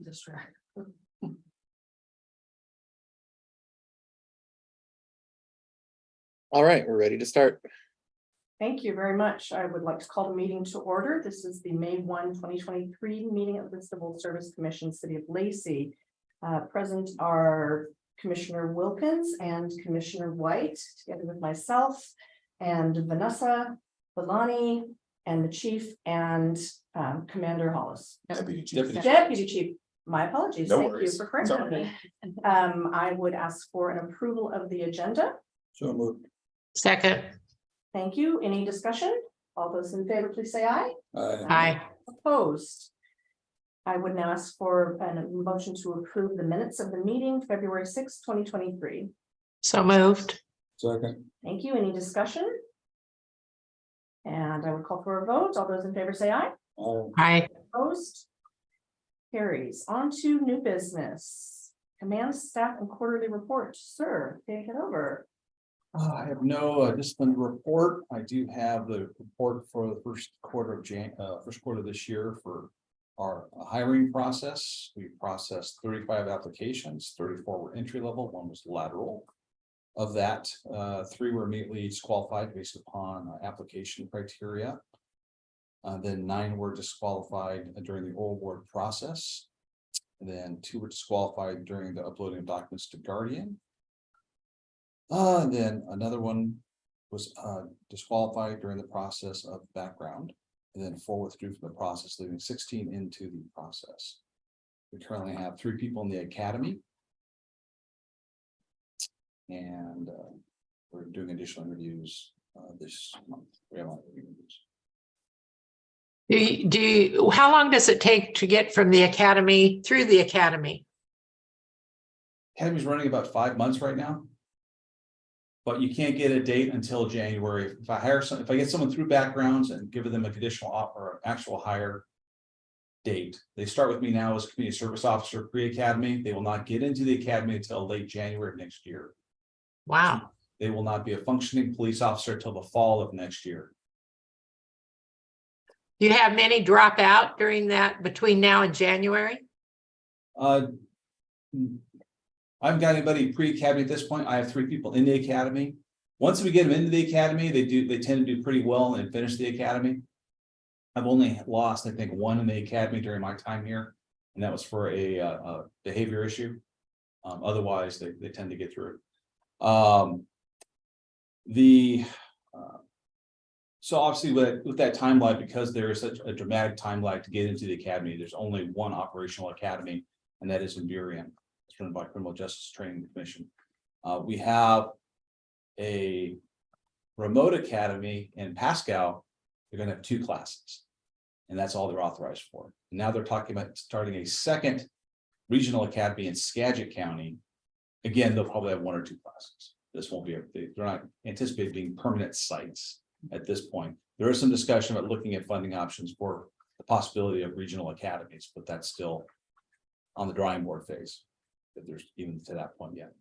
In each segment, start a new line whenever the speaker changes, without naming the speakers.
Distract.
All right, we're ready to start.
Thank you very much. I would like to call the meeting to order. This is the May 1, 2023 meeting of the Civil Service Commission, City of Lacey. Present are Commissioner Wilkins and Commissioner White, together with myself and Vanessa, Villani, and the chief and Commander Hollis.
Deputy Chief.
Deputy Chief, my apologies.
No
Thank you
worries.
for correcting me. I would ask for an approval of the agenda.
So moved.
Second.
Thank you. Any discussion? All those in favor, please say aye.
Aye.
Opposed? I would now ask for a motion to approve the minutes of the meeting, February 6, 2023.
So moved.
Second.
Thank you. Any discussion? And I would call for a vote. All those in favor say aye.
Aye.
Opposed? Carries. On to new business. Command staff and quarterly report. Sir, take it over.
I have no discipline report. I do have the report for the first quarter of this year for our hiring process. We processed 35 applications, 34 were entry level, 1 was lateral. Of that, 3 were immediately disqualified based upon application criteria. Then 9 were disqualified during the oral board process. And then 2 were disqualified during the uploading of documents to Guardian. Then another one was disqualified during the process of background, and then 4 withdrew from the process, leaving 16 into the process. We currently have 3 people in the academy. And we're doing additional interviews this month. We have a lot of interviews.
How long does it take to get from the academy through the academy?
Academy's running about 5 months right now. But you can't get a date until January. If I get someone through backgrounds and give them a conditional offer, actual hire date, they start with me now as community service officer pre-academy. They will not get into the academy until late January of next year.
Wow.
They will not be a functioning police officer till the fall of next year.
Do you have many drop out during that between now and January?
I haven't got anybody pre-academy at this point. I have 3 people in the academy. Once we get them into the academy, they tend to do pretty well and finish the academy. I've only lost, I think, 1 in the academy during my time here, and that was for a behavior issue. Otherwise, they tend to get through. So obviously with that time lag, because there is such a dramatic time lag to get into the academy, there's only 1 operational academy, and that is in Burien. It's run by Criminal Justice Training Commission. We have a remote academy in Pasco. They're going to have 2 classes, and that's all they're authorized for. Now they're talking about starting a second regional academy in Skagit County. Again, they'll probably have 1 or 2 classes. This won't be they're not anticipated being permanent sites at this point. There is some discussion about looking at funding options for the possibility of regional academies, but that's still on the drawing board phase, if there's even to that point yet.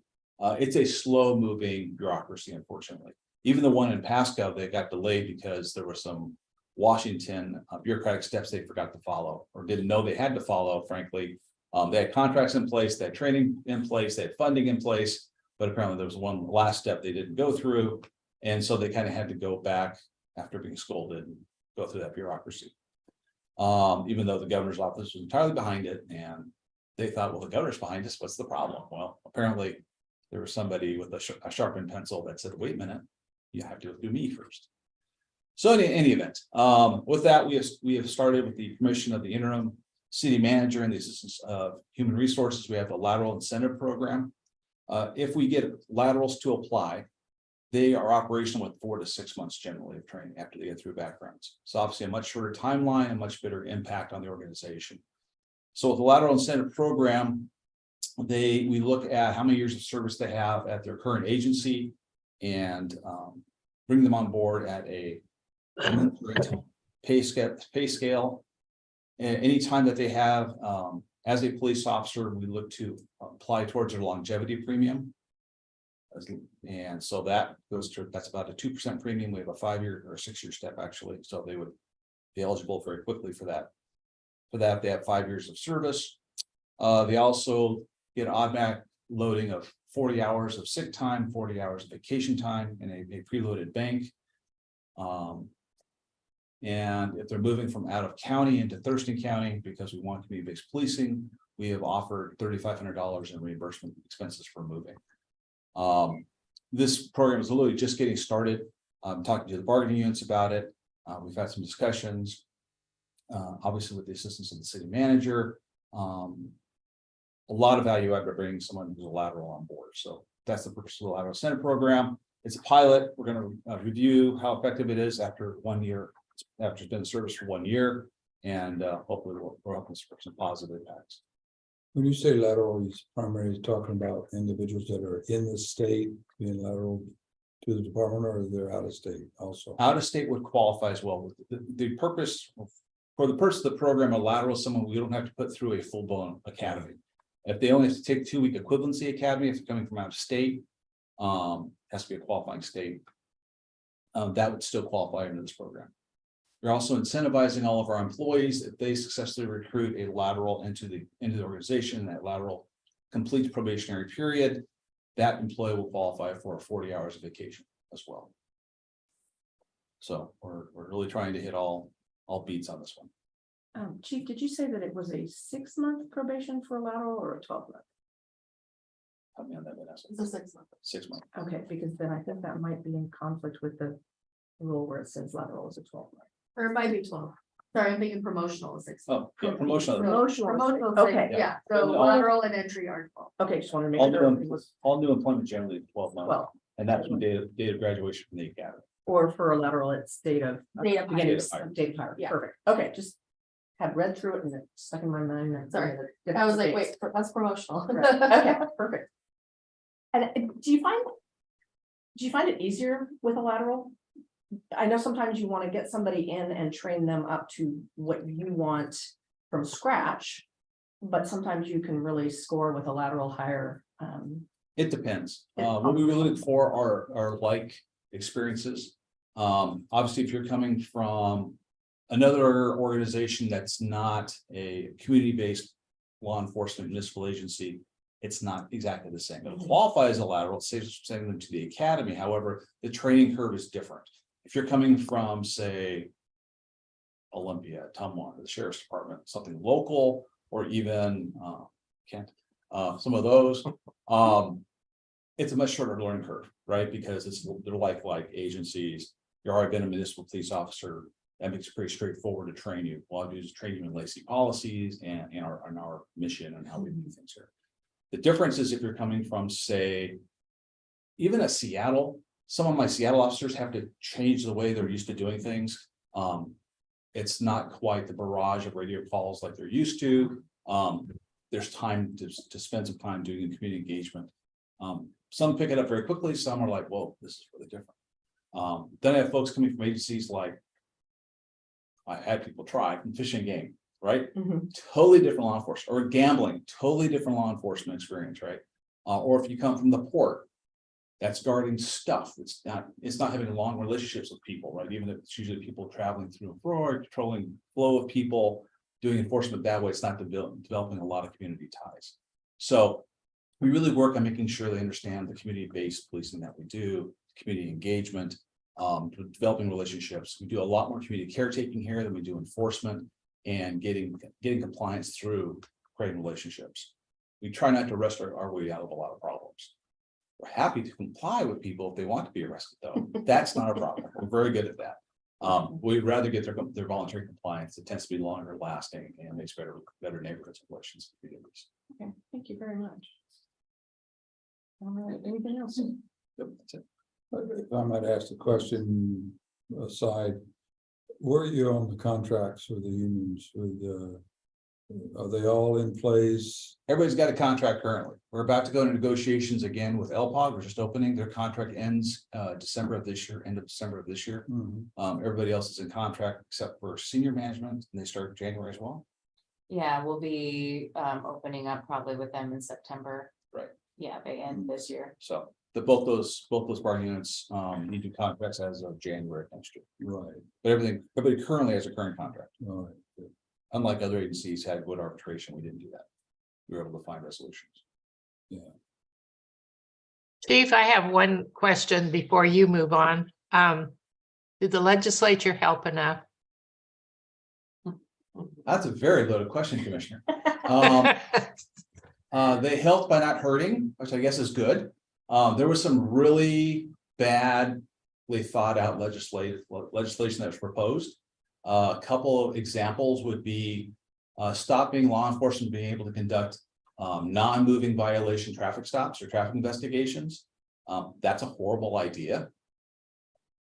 It's a slow moving bureaucracy, unfortunately. Even the one in Pasco, they got delayed because there were some Washington bureaucratic steps they forgot to follow or didn't know they had to follow, frankly. They had contracts in place, they had training in place, they had funding in place, but apparently there was one last step they didn't go through. And so they kind of had to go back after being scolded and go through that bureaucracy. Even though the governor's office was entirely behind it, and they thought, well, the governor's behind us, what's the problem? Well, apparently there was somebody with a sharpened pencil that said, wait a minute, you have to do me first. So in any event, with that, we have started with the permission of the interim city manager and the assistance of human resources. We have a lateral incentive program. If we get laterals to apply, they are operational with 4 to 6 months generally of training after they get through backgrounds. So obviously a much shorter timeline and much better impact on the organization. So with the lateral incentive program, we look at how many years of service they have at their current agency and bring them on board at a pay scale. And anytime that they have, as a police officer, we look to apply towards their longevity premium. And so that goes to, that's about a 2% premium. We have a 5-year or 6-year step actually, so they would be eligible very quickly for that. For that, they have 5 years of service. They also get automatic loading of 40 hours of sick time, 40 hours of vacation time in a preloaded bank. And if they're moving from out of county into Thurston County, because we want community-based policing, we have offered $3,500 in reimbursement expenses for moving. This program is literally just getting started. I'm talking to the bargaining units about it. We've had some discussions, obviously with the assistance of the city manager. A lot of value add by bringing someone who's a lateral on board. So that's the purpose of the lateral center program. It's a pilot. We're going to review how effective it is after 1 year, after it's been in service for 1 year, and hopefully we're hoping for some positive impacts.
When you say lateral, he's primarily talking about individuals that are in the state being lateral to the department, or they're out of state also?
Out of state would qualify as well. The purpose for the purpose of the program, a lateral is someone we don't have to put through a full-blown academy. If they only have to take 2-week equivalency academy, if they're coming from out of state, has to be a qualifying state. That would still qualify under this program. We're also incentivizing all of our employees if they successfully recruit a lateral into the organization, that lateral completes probationary period, that employee will qualify for 40 hours of vacation as well. So we're really trying to hit all beats on this one.
Chief, did you say that it was a 6-month probation for a lateral or a 12-month?
Help me on that, Vanessa.
It's a 6 month.
6 months.
Okay, because then I think that might be in conflict with the rule where it says lateral is a 12-month.
Or it might be 12. Sorry, I'm thinking promotional is 6 months.
Oh, yeah, promotional.
Promotional.
Promotional,
Okay.
yeah, so
Yeah.
lateral and entry are 12.
Okay, just wanted to make
All
sure
new,
it was
all new employment generally 12 months,
12,
and that's from date of graduation from the academy.
or for a lateral, it's date of.
Date of
beginning
hire.
of date of hire.
Yeah.
Perfect. Okay, just had read through it and it stuck in my mind. and-
Sorry. I was like, wait, that's promotional.
Right. Okay, perfect. And do you find it easier with a lateral? I know sometimes you want to get somebody in and train them up to what you want from scratch. But sometimes you can really score with a lateral hire.
It depends. What we really look for are like experiences. Obviously, if you're coming from another organization that's not a community-based law enforcement municipal agency, it's not exactly the same. It qualifies as a lateral, sending them to the academy. However, the training curve is different. If you're coming from, say, Olympia, Tumwater, the sheriff's department, something local, or even Kent, some of those, it's a much shorter learning curve, right? Because they're like agencies. You've already been a municipal police officer. That makes it pretty straightforward to train you. All I do is train you in Lacey policies and our mission and how we do things here. The difference is if you're coming from, say, even a Seattle, some of my Seattle officers have to change the way they're used to doing things. It's not quite the barrage of radio calls like they're used to. There's time to spend some time doing community engagement. Some pick it up very quickly. Some are like, whoa, this is really different. Then I have folks coming from agencies like I had people try from fishing game, right?
Mhm.
Totally different law enforcement, or gambling, totally different law enforcement experience, right? Or if you come from the port, that's guarding stuff. It's not having long relationships with people, right? Even if it's usually people traveling through a floor, controlling flow of people, doing enforcement that way, it's not developing a lot of community ties. So we really work on making sure they understand the community-based policing that we do, community engagement, developing relationships. We do a lot more community caretaking here than we do enforcement, and getting compliance through creating relationships. We try not to arrest our way out of a lot of problems. We're happy to comply with people if they want to be arrested, though. That's not a problem. We're very good at that. We'd rather get their voluntary compliance. It tends to be longer lasting and makes better neighborhoods and relations.
Okay, thank you very much. All right, anything else?
Yep, that's it.
If I might ask the question aside, where are you on the contracts with the unions with are they all in place?
Everybody's got a contract currently. We're about to go into negotiations again with LPOG. We're just opening. Their contract ends December of this year, end of December of this year. Everybody else is in contract except for senior management, and they start January as well.
Yeah, we'll be opening up probably with them in September.
Right.
Yeah, they end this year.
So both those bargaining units, need to contracts as of January next year.
Right,
But everybody currently has a current contract.
all right. Good.
Unlike other agencies had good arbitration, we didn't do that. We were able to find resolutions.
Chief, I have one question before you move on. Did the legislature help enough?
That's a very loaded question, Commissioner. They helped by not hurting, which I guess is good. There was some really badly thought out legislation that was proposed. A couple of examples would be stopping law enforcement being able to conduct non-moving violation traffic stops or traffic investigations. That's a horrible idea,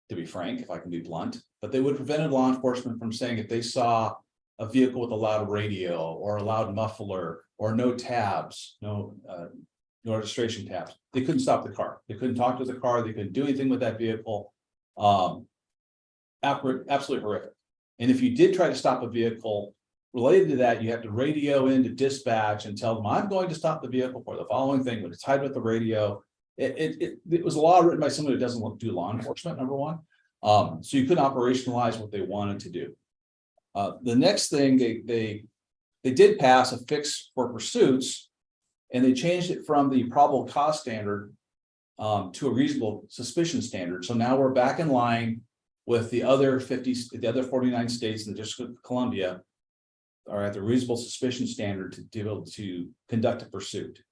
to be frank, if I can be blunt, but they would have prevented law enforcement from saying if they saw a vehicle with a loud radio or a loud muffler or no tabs, no registration tabs, they couldn't stop the car. They couldn't talk to the car. They couldn't do anything with that vehicle. Absolutely horrific. And if you did try to stop a vehicle related to that, you have to radio into dispatch and tell them, I'm going to stop the vehicle for the following thing, but it's tied with the radio. It was a law written by somebody who doesn't do law enforcement, number one. So you couldn't operationalize what they wanted to do. The next thing they did pass a fix for pursuits, and they changed it from the probable cause standard to a reasonable suspicion standard. So now we're back in line with the other 49 states in the District of Columbia are at the reasonable suspicion standard to be able to conduct a pursuit,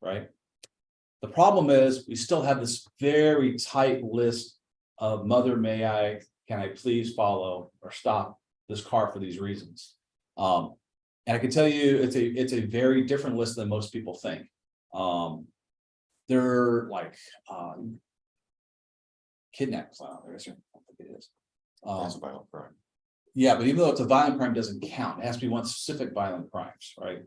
right? The problem is we still have this very tight list of can I please follow or stop this car for these reasons? And I can tell you it's a very different list than most people think. They're like kidnaps. I think it is.
That's a violent crime.
Yeah, but even though it's a violent crime, doesn't count. It has to be one specific violent crimes, right?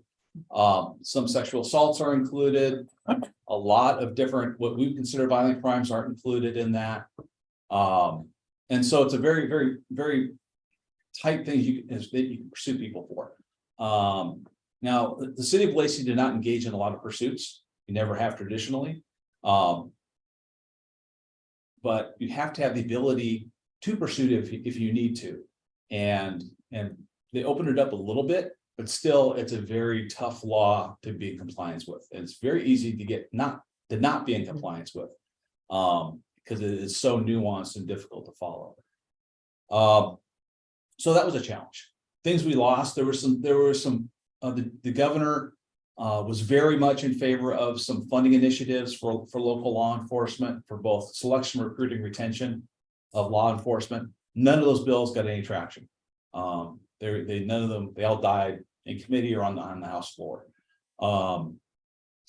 Some sexual assaults are included. A lot of different, what we consider violent crimes aren't included in that. And so it's a very, very, very tight thing you can pursue people for. Now, the city of Lacey did not engage in a lot of pursuits. You never have traditionally. But you have to have the ability to pursue it if you need to. And they opened it up a little bit, but still it's a very tough law to be in compliance with. And it's very easy to not be in compliance with, because it is so nuanced and difficult to follow. So that was a challenge. Things we lost. There were some the governor was very much in favor of some funding initiatives for local law enforcement for both selection, recruiting, retention of law enforcement. None of those bills got any traction. None of them, they all died in committee or on the House floor.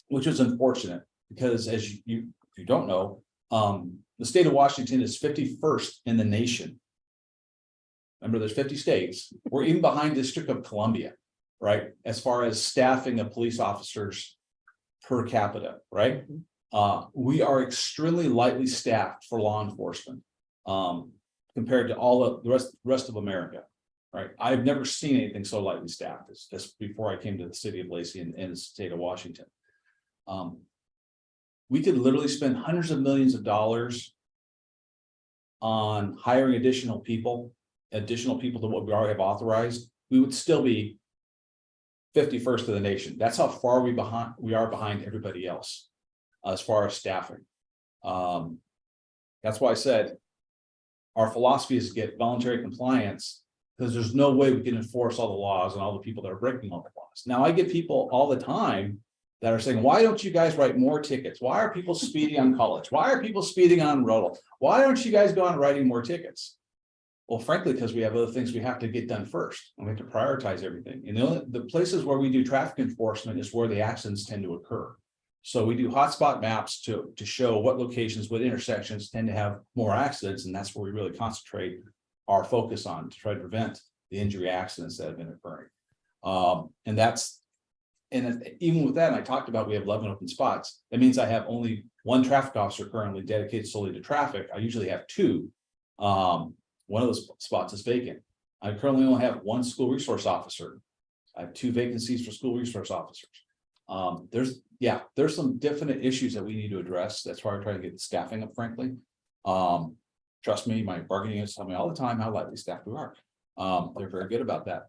Which is unfortunate because as you don't know, the state of Washington is 51st in the nation. Remember, there's 50 states. We're even behind District of Columbia, right? As far as staffing of police officers per capita, right? We are extremely lightly staffed for law enforcement. Compared to all of the rest of America, right? I've never seen anything so lightly staffed as before I came to the city of Lacey and the state of Washington. We could literally spend hundreds of millions of dollars on hiring additional people to what we already have authorized. We would still be 51st of the nation. That's how far we are behind everybody else as far as staffing. That's why I said our philosophy is to get voluntary compliance because there's no way we can enforce all the laws and all the people that are breaking all the laws. Now I get people all the time that are saying, why don't you guys write more tickets? Why are people speeding on College? Why are people speeding on Rodel? Why don't you guys go on writing more tickets? Well, frankly, because we have other things we have to get done first and we have to prioritize everything. And the places where we do traffic enforcement is where the accidents tend to occur. So we do hotspot maps to show what locations, what intersections tend to have more accidents. And that's where we really concentrate our focus on to try to prevent the injury accidents that have been occurring. And even with that, and I talked about we have 11 open spots. That means I have only one traffic officer currently dedicated solely to traffic. I usually have two. One of those spots is vacant. I currently only have one school resource officer. I have two vacancies for school resource officers. There's some definite issues that we need to address. That's why we're trying to get the staffing up, frankly. Trust me, my bargaining is telling me all the time how lightly staffed we are. They're very good about that.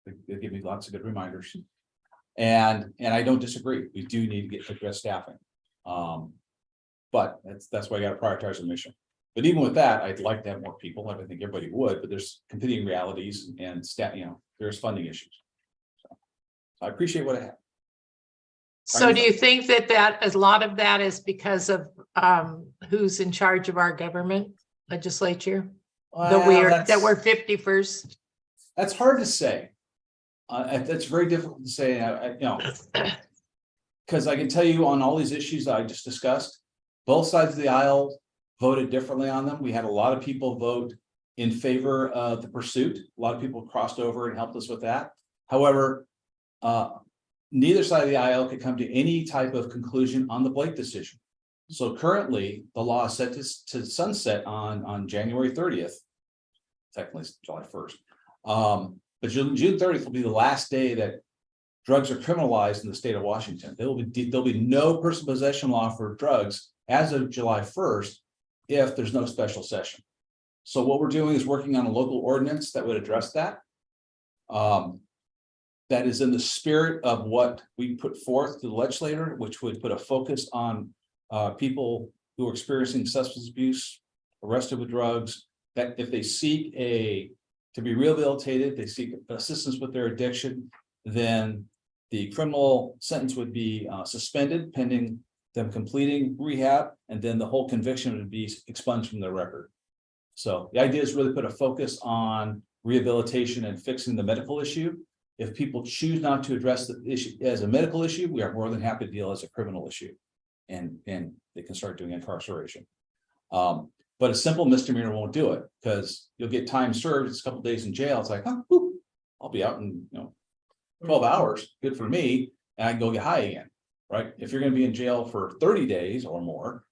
They give me lots of good reminders. And I don't disagree. We do need to get address staffing. But that's why I gotta prioritize the mission. But even with that, I'd like to have more people. I think everybody would, but there's competing realities and staff, there's funding issues. So I appreciate what I have.
So do you think that a lot of that is because of who's in charge of our government legislature? That we're 51st?
That's hard to say. That's very difficult to say, because I can tell you on all these issues that I just discussed, both sides of the aisle voted differently on them. We had a lot of people vote in favor of the pursuit. A lot of people crossed over and helped us with that. However, neither side of the aisle could come to any type of conclusion on the Blake decision. So currently, the law is set to sunset on January 30th. Technically, it's July 1st. But June 30th will be the last day that drugs are criminalized in the state of Washington. There'll be no personal possession law for drugs as of July 1st if there's no special session. So what we're doing is working on a local ordinance that would address that. That is in the spirit of what we put forth to the legislator, which would put a focus on people who are experiencing substance abuse, arrested with drugs, that if they seek to be rehabilitated, they seek assistance with their addiction, then the criminal sentence would be suspended pending them completing rehab, and then the whole conviction would be expunged from their record. So the idea is really put a focus on rehabilitation and fixing the medical issue. If people choose not to address the issue as a medical issue, we are more than happy to deal as a criminal issue, and they can start doing incarceration. But a simple misdemeanor won't do it, because you'll get time served. It's a couple days in jail. It's like, I'll be out in 12 hours. Good for me, and I can go get high again, right? If you're going to be in jail for 30 days or more,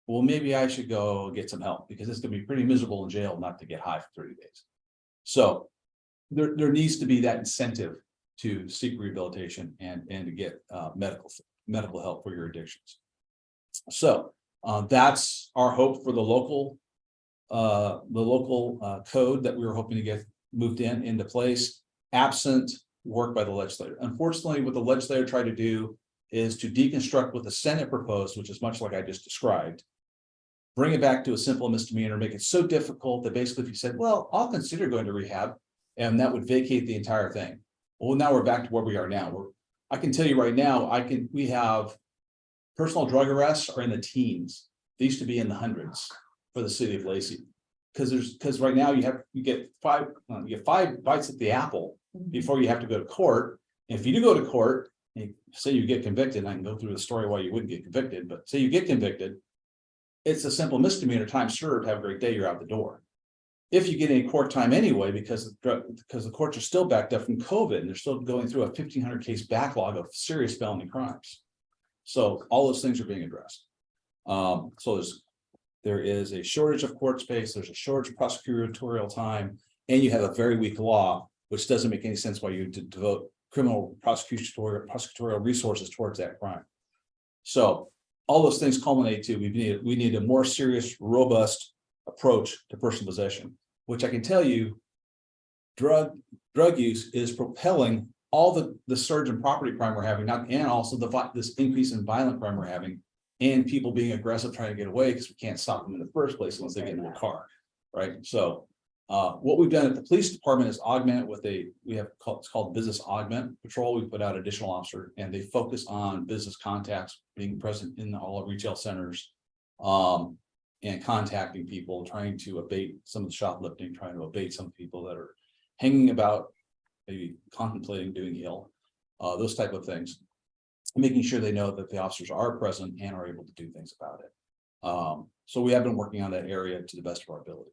well, maybe I should go get some help, because it's going to be pretty miserable in jail not to get high for 30 days. So there needs to be that incentive to seek rehabilitation and to get medical help for your addictions. So that's our hope for the local code that we were hoping to get moved into place, absent work by the legislator. Unfortunately, what the legislator tried to do is to deconstruct what the Senate proposed, which is much like I just described, bring it back to a simple misdemeanor, make it so difficult that basically if you said, well, I'll consider going to rehab, and that would vacate the entire thing. Well, now we're back to where we are now. I can tell you right now, we have personal drug arrests are in the teens. They used to be in the hundreds for the city of Lacey. Because right now you get five bites at the apple before you have to go to court. And if you do go to court, and say you get convicted, and I can go through the story why you wouldn't get convicted, but say you get convicted, it's a simple misdemeanor, time served, have a great day, you're out the door. If you get any court time anyway, because the courts are still backed up from COVID, and they're still going through a 1,500 case backlog of serious felony crimes. So all those things are being addressed. So there is a shortage of court space, there's a shortage of prosecutorial time, and you have a very weak law, which doesn't make any sense why you devote criminal prosecutorial resources towards that crime. So all those things culminate to we need a more serious, robust approach to personal possession, which I can tell you, drug use is propelling all the surge in property crime we're having, and also this increase in violent crime we're having, and people being aggressive trying to get away because we can't stop them in the first place once they get into a car, right? So what we've done at the police department is augment with it's called Business Augment Patrol. We put out additional officer, and they focus on business contacts, being present in all the retail centers, and contacting people, trying to abate some of the shoplifting, trying to abate some people that are hanging about, maybe contemplating doing ill, those type of things, making sure they know that the officers are present and are able to do things about it. So we have been working on that area to the best of our ability.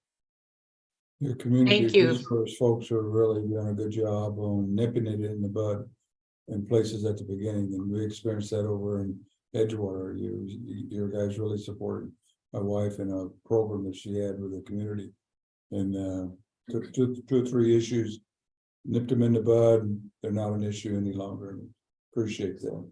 Your community
Thank you.
resource folks are really doing a good job on nipping it in the bud in places at the beginning, and we experienced that over in Edgewater. Your guys really supported my wife in a program that she had with the community, and took two or three issues, nipped them in the bud, and they're not an issue any longer, and Appreciate that.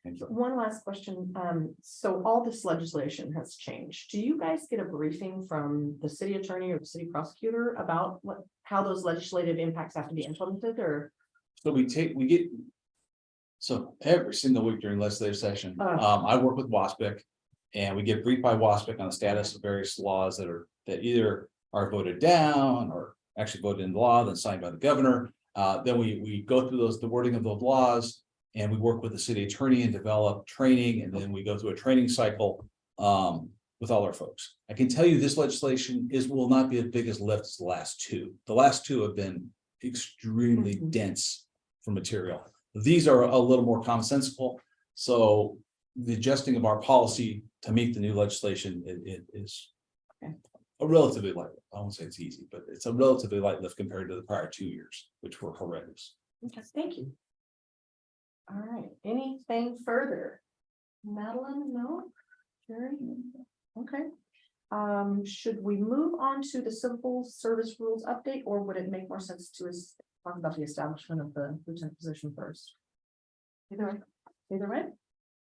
Thank you.
One last question. So all this legislation has changed. Do you guys get a briefing from the city attorney or the city prosecutor about how those legislative impacts have to be implemented or?
So we get. So every single week during legislative session, I work with WASPIC. And we get briefed by WASPIC on the status of various laws that either are voted down or actually voted into law, then signed by the governor. Then we go through the wording of those laws. And we work with the city attorney and develop training, and then we go through a training cycle with all our folks. I can tell you this legislation will not be as big as lift as the last two. The last two have been extremely dense for material. These are a little more commonsensical. So the adjusting of our policy to meet the new legislation is a relatively light. I won't say it's easy, but it's a relatively light lift compared to the prior 2 years, which were horrendous.
Okay, thank you. All right, anything further? Madeline, no? Jerry? Okay. Should we move on to the civil service rules update, or would it make more sense to us talk about the establishment of the lieutenant position first? Either way. Either way?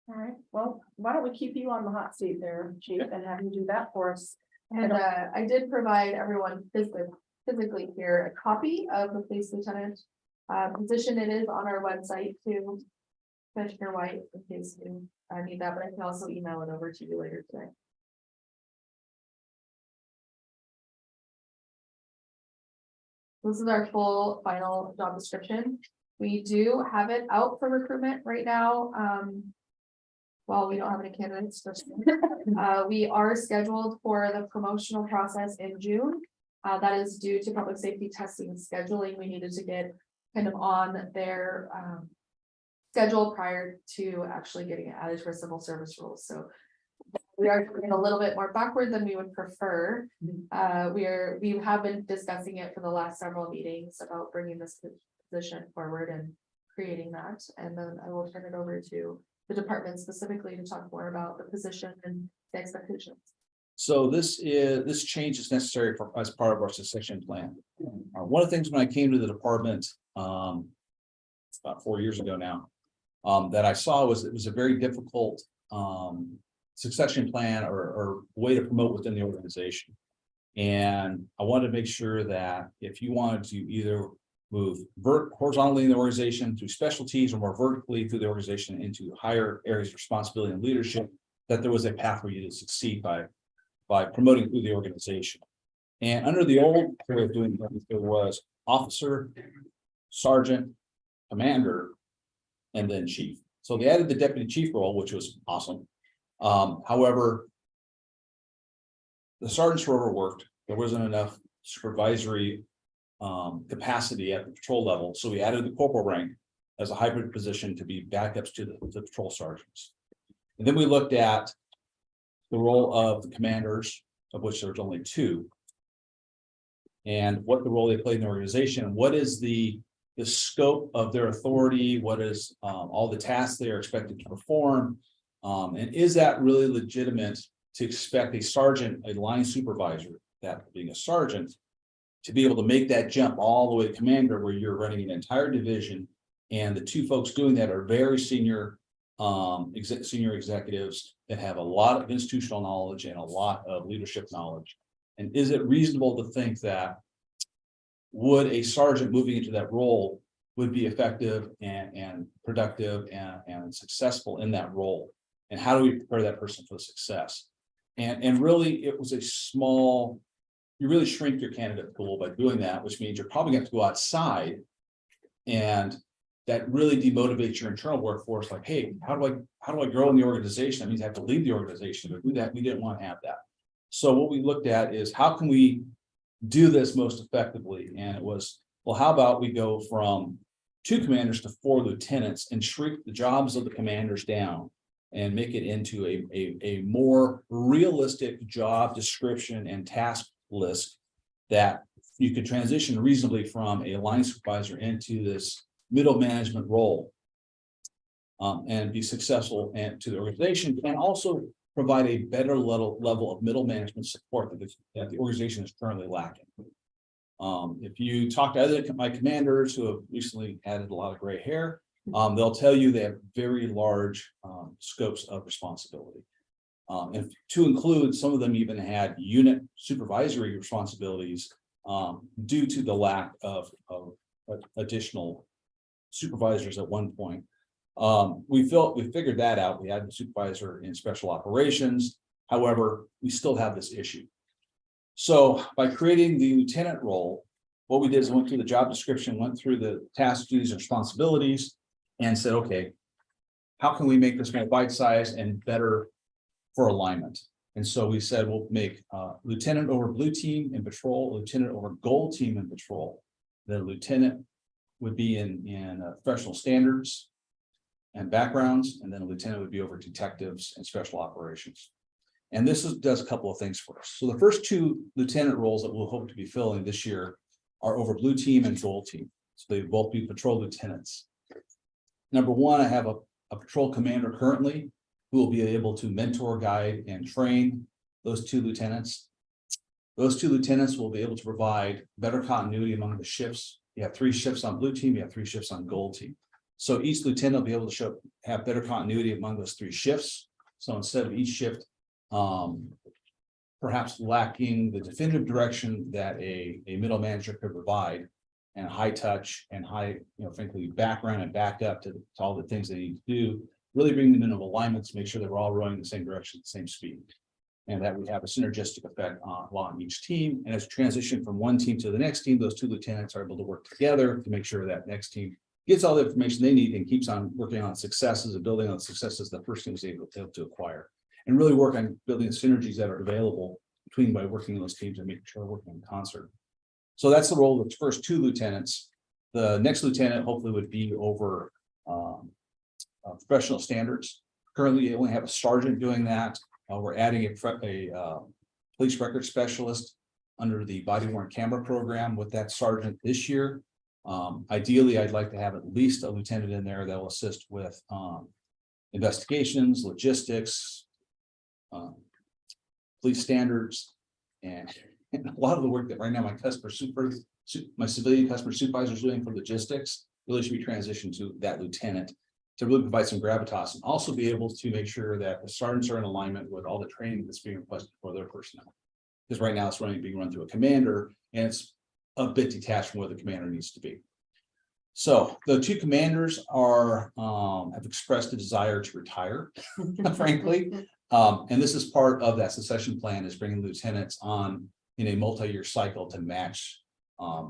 All right, well, why don't we keep you on the hot seat there, Chief, and have you do that for us?
And I did provide everyone physically here a copy of the police lieutenant position. It is on our website to Commissioner White, in case you need that, but I can also email it over to you later today. This is our full final job description. We do have it out for recruitment right now. Well, we don't have any candidates. We are scheduled for the promotional process in June. That is due to public safety testing and scheduling. We needed to get kind of on their schedule prior to actually getting it added to our civil service rules. So we are going a little bit more backward than we would prefer. We have been discussing it for the last several meetings about bringing this position forward and creating that. And then I will turn it over to the department specifically to talk more about the position and the expectations.
So this change is necessary as part of our succession plan. One of the things when I came to the department about 4 years ago now, that I saw was it was a very difficult succession plan or way to promote within the organization. And I wanted to make sure that if you wanted to either move horizontally in the organization through specialties or more vertically through the organization into higher areas of responsibility and leadership, that there was a path for you to succeed by promoting through the organization. And under the old way of doing things, there was officer, sergeant, commander, and then chief. So they added the deputy chief role, which was awesome. However, the sergeants were overworked. There wasn't enough supervisory capacity at the patrol level. So we added the corporal rank as a hybrid position to be backups to the patrol sergeants. And then we looked at the role of the commanders, of which there's only 2, and what the role they play in the organization, what is the scope of their authority, what is all the tasks they are expected to perform, and is that really legitimate to expect a sergeant, a line supervisor, that being a sergeant, to be able to make that jump all the way to commander, where you're running an entire division, and the 2 folks doing that are very senior senior executives that have a lot of institutional knowledge and a lot of leadership knowledge. And is it reasonable to think that would a sergeant moving into that role would be effective and productive and successful in that role? And how do we prepare that person for success? And really, it was a small, you really shrink your candidate pool by doing that, which means you're probably going to have to go outside, and that really demotivates your internal workforce. Like, hey, how do I grow in the organization? That means I have to leave the organization to do that. We didn't want to have that. So what we looked at is how can we do this most effectively? And it was, well, how about we go from 2 commanders to 4 lieutenants and shrink the jobs of the commanders down and make it into a more realistic job description and task list that you could transition reasonably from a line supervisor into this middle management role and be successful and to the organization, and also provide a better level of middle management support that the organization is currently lacking. If you talk to my commanders who have recently added a lot of gray hair, They'll tell you they have very large scopes of responsibility. And to include, some of them even had unit supervisory responsibilities due to the lack of additional supervisors at one point. We figured that out. We had the supervisor in special operations. However, we still have this issue. So by creating the lieutenant role, what we did is went through the job description, went through the tasks, duties, and responsibilities, and said, okay, how can we make this more bite-sized and better for alignment? And so we said, we'll make lieutenant over blue team in patrol, lieutenant over gold team in patrol. The lieutenant would be in professional standards and backgrounds, and then a lieutenant would be over detectives and special operations. And this does a couple of things for us. So the first two lieutenant roles that we'll hope to be filling this year are over blue team and gold team. So they both be patrol lieutenants. Number one, I have a patrol commander currently who will be able to mentor, guide, and train those two lieutenants. Those two lieutenants will be able to provide better continuity among the shifts. You have 3 shifts on blue team, you have 3 shifts on gold team. So each lieutenant will be able to have better continuity among those 3 shifts. So instead of each shift perhaps lacking the definitive direction that a middle manager could provide, and high touch and high, frankly, background and backup to all the things they need to do, really bring them into alignment to make sure that we're all rowing in the same direction, the same speed. And that we have a synergistic effect along each team. And as we transition from one team to the next team, those 2 lieutenants are able to work together to make sure that next team gets all the information they need and keeps on working on successes and building on successes the first team was able to acquire. And really work on building the synergies that are available between by working in those teams and making sure we're working in concert. So that's the role of the first 2 lieutenants. The next lieutenant hopefully would be over professional standards. Currently, you only have a sergeant doing that. We're adding a police record specialist under the body worn camera program with that sergeant this year. Ideally, I'd like to have at least a lieutenant in there that will assist with investigations, logistics, police standards, and a lot of the work that right now my civilian customer supervisor is doing for logistics really should be transitioned to that lieutenant to really provide some gravitas and also be able to make sure that the sergeants are in alignment with all the training that's being requested for their personnel. Because right now it's being run through a commander and it's a bit detached from where the commander needs to be. So the 2 commanders have expressed a desire to retire, frankly. And this is part of that succession plan, is bringing lieutenants on in a multi-year cycle to match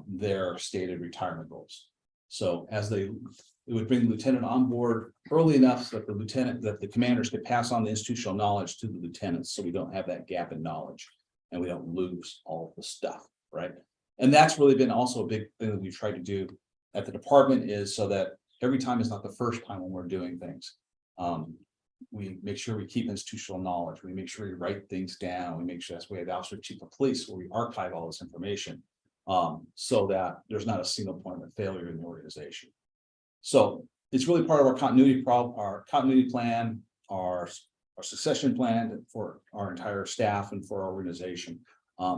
their stated retirement goals. So it would bring the lieutenant on board early enough so that the commanders could pass on the institutional knowledge to the lieutenants, so we don't have that gap in knowledge and we don't lose all of the stuff, right? And that's really been also a big thing that we've tried to do at the department, is so that every time is not the first time when we're doing things. We make sure we keep institutional knowledge. We make sure we write things down. We make sure that's why we have officer chief of police, where we archive all this information so that there's not a single point of failure in the organization. So it's really part of our continuity plan, our succession plan for our entire staff and for our organization.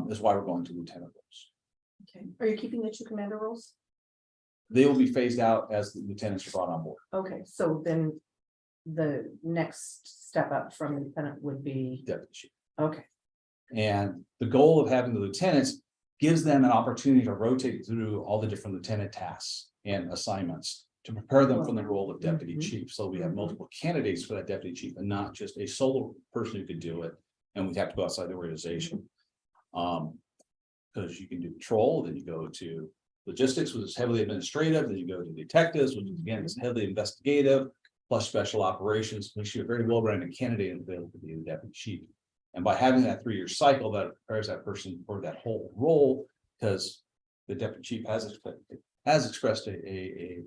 Is why we're going to lieutenant roles.
Okay, are you keeping the 2 commander roles?
They will be phased out as the lieutenants are brought on board.
Okay, so then the next step up from lieutenant would be,
Deputy chief.
okay,
And the goal of having the lieutenants gives them an opportunity to rotate through all the different lieutenant tasks and assignments to prepare them for the role of deputy chief. So we have multiple candidates for that deputy chief and not just a solo person who could do it. And we have to go outside the organization. Because you can do patrol, then you go to logistics, which is heavily administrative, then you go to detectives, which again is heavily investigative, plus special operations. Makes you a very well-rounded candidate and available to be the deputy chief. And by having that 3-year cycle, that prepares that person for that whole role, because the deputy chief has expressed a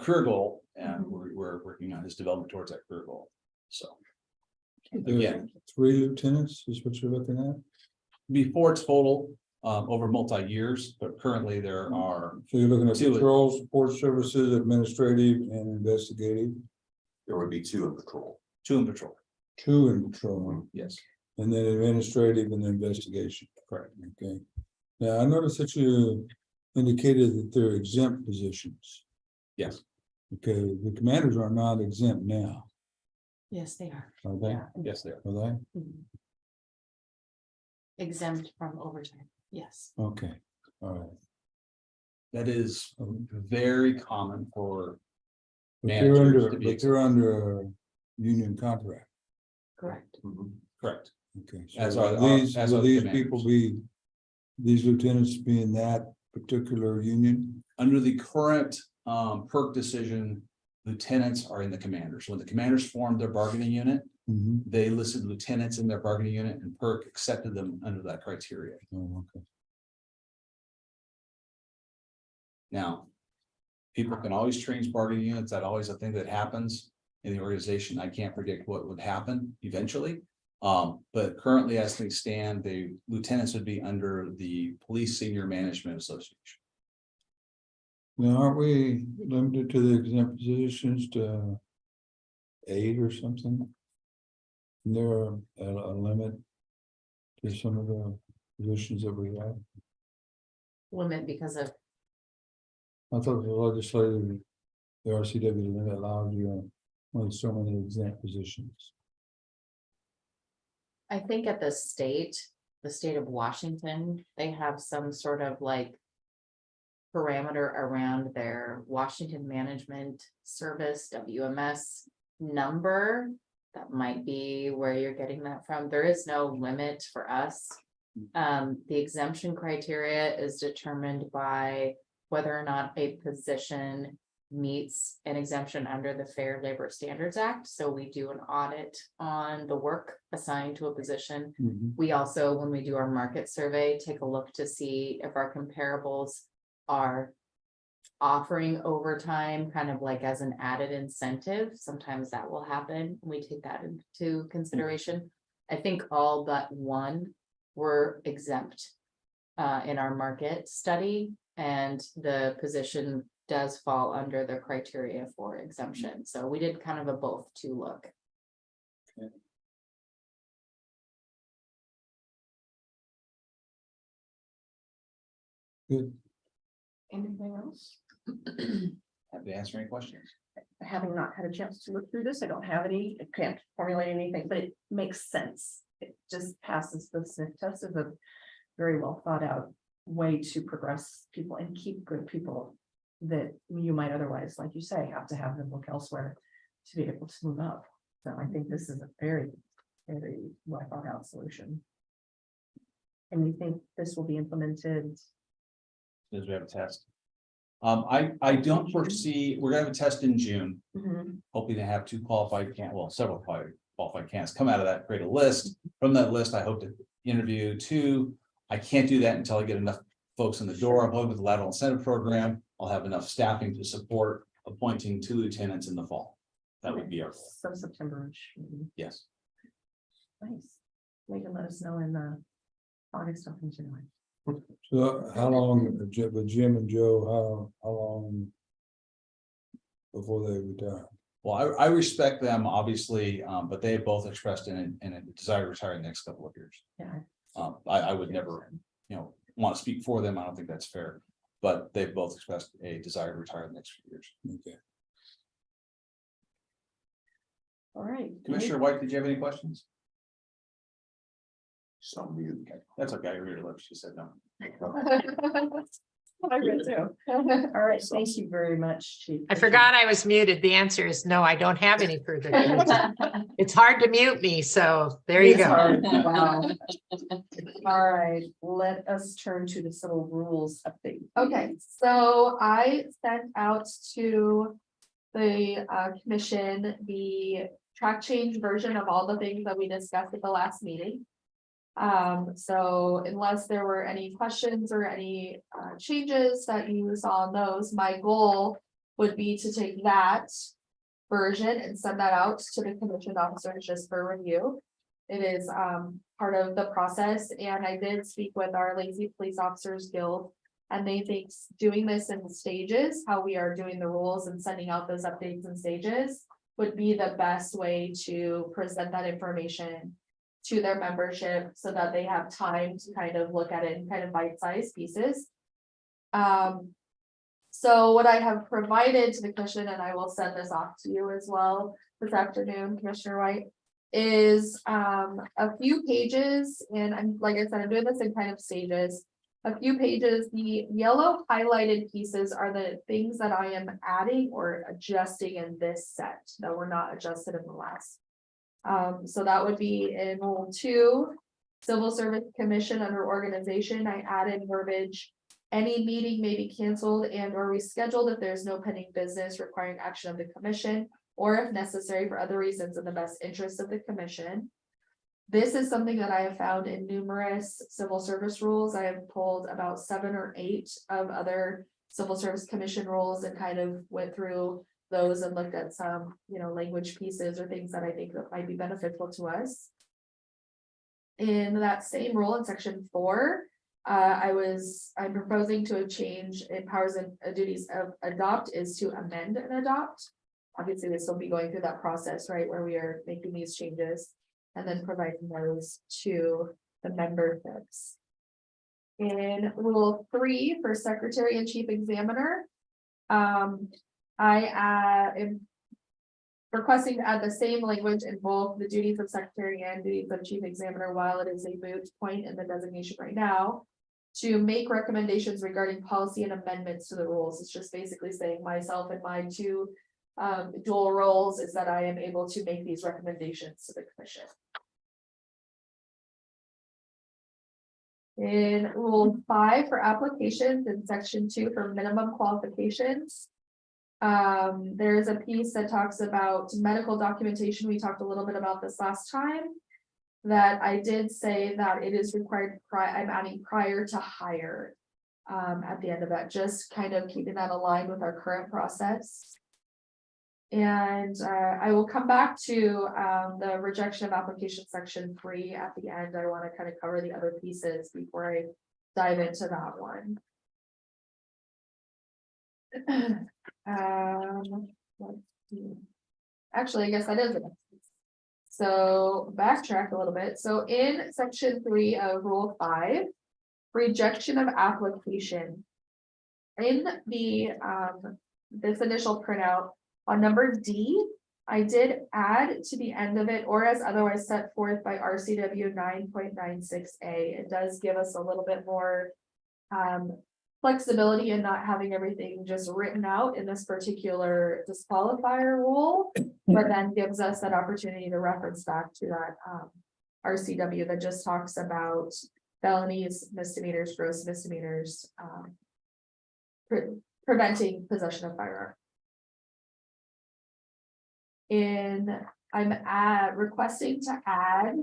career goal, and we're working on his development towards that career goal. So again,
3 lieutenants is what you're looking at?
before total over multi-years, but currently there are
So you're looking at
2.
patrol, support services, administrative, and investigative.
There would be 2 in patrol.
2 in patrol.
2 in patrol,
Yes,
and then administrative and investigation.
correct.
Okay. Now, I noticed that you indicated that they're exempt positions.
Yes.
Okay, the commanders are not exempt now,
Yes, they are
are they?
Yes, there.
Are they?
exempt from overtime. Yes.
Okay, all right.
That is very common for,
But they're under,
Managers to be
but they're under a union contract,
Correct.
correct.
okay.
As
So
are-
these,
as
will
are the
these
commanders.
people be, these lieutenants be in that particular union?
Under the current PERC decision, lieutenants are in the commanders. When the commanders formed their bargaining unit,
Mhm.
they listed lieutenants in their bargaining unit and PERC accepted them under that criteria.
Oh, okay.
Now, people can always change bargaining units. That's always a thing that happens in the organization. I can't predict what would happen eventually. But currently, as things stand, the lieutenants would be under the Police Senior Management Association.
Now, aren't we limited to the exempt positions to 8 or something? Is there a limit to some of the positions that we have?
Limit because of,
I thought the legislative, the RCW limit allowed you only so many exempt positions.
I think at the state of Washington, they have some sort of like parameter around their Washington Management Service, WMS number. That might be where you're getting that from. There is no limit for us. The exemption criteria is determined by whether or not a position meets an exemption under the Fair Labor Standards Act. So we do an audit on the work assigned to a position. We also, when we do our market survey, take a look to see if our comparables are offering overtime kind of like as an added incentive. Sometimes that will happen. We take that into consideration. I think all but one were exempt in our market study, and the position does fall under the criteria for exemption. So we did kind of a both to look.
Good.
Anything else?
Have to answer any questions.
Having not had a chance to look through this, I don't have any, I can't formulate anything, but it makes sense. It just passes the sniff test as a very well thought out way to progress people and keep good people that you might otherwise, like you say, have to have them look elsewhere to be able to move up. So I think this is a very, very well thought out solution. And you think this will be implemented?
As we have a test. I don't foresee, we're gonna have a test in June, hoping to have two qualified several qualified candidates come out of that, create a list. From that list, I hope to interview two. I can't do that until I get enough folks in the door. I'm hoping with the lateral incentive program, I'll have enough staffing to support appointing 2 lieutenants in the fall. That would be our goal.
So September.
Yes.
Nice. They can let us know in August or in July.
So how long, with Jim and Joe, how long before they retire?
Well, I respect them, obviously, but they have both expressed in a desire to retire in the next couple of years.
Yeah.
I would never, want to speak for them. I don't think that's fair. But they've both expressed a desire to retire in the next few years.
Okay.
All right.
Commissioner White, did you have any questions?
So mute.
That's okay. I read her lips. She said no.
I read too. All right, thank you very much, Chief.
I forgot I was muted. The answer is no, I don't have any further. questions. It's hard to mute me, so there you
It's
go.
hard. Wow. All right, let us turn to the civil rules update.
Okay, so I sent out to the commission the track change version of all the things that we discussed at the last meeting. So unless there were any questions or any changes that you saw in those, my goal would be to take that version and send that out to the commission officers just for review. It is part of the process, and I did speak with our Lacey Police Officers Guild, and they think doing this in stages, how we are doing the rules and sending out those updates in stages would be the best way to present that information to their membership so that they have time to kind of look at it in kind of bite-sized pieces. So what I have provided to the commission, and I will send this off to you as well this afternoon, Commissioner White, is a few pages, and I'm, like I said, I'm doing this in kind of stages. A few pages, the yellow highlighted pieces are the things that I am adding or adjusting in this set that were not adjusted in the last. So that would be in Rule 2, Civil Service Commission under organization, I added verbiage. Any meeting may be canceled and or rescheduled if there's no pending business requiring action of the commission, or if necessary for other reasons in the best interest of the commission. This is something that I have found in numerous civil service rules. I have pulled about 7 or 8 of other civil service commission rules and kind of went through those and looked at some, language pieces or things that I think that might be beneficial to us. In that same rule in section 4, I'm proposing to change in powers and duties of adopt is to amend and adopt. Obviously, this will be going through that process, right, where we are making these changes and then providing those to the memberships. In Rule 3 for Secretary and Chief Examiner, I am requesting to add the same language in both the duties of Secretary and duties of Chief Examiner while it is a moot point in the designation right now, to make recommendations regarding policy and amendments to the rules. It's just basically saying myself and my 2 dual roles is that I am able to make these recommendations to the commission. In Rule 5 for applications in section 2 for minimum qualifications. There is a piece that talks about medical documentation. We talked a little bit about this last time. That I did say that it is required, I'm adding prior to hire. At the end of that, just kind of keeping that aligned with our current process. And I will come back to the rejection of application section 3 at the end. I want to kind of cover the other pieces before I dive into that one. Let's see. Actually, I guess that is it. So backtrack a little bit. So in section 3 of Rule 5, rejection of application. In the this initial printout on number D, I did add to the end of it or as otherwise set forth by RCW 9.96A. It does give us a little bit more flexibility in not having everything just written out in this particular disqualifier rule, but then gives us that opportunity to reference back to that RCW that just talks about felonies, misdemeanors, gross misdemeanors, preventing possession of firearm. I'm requesting to add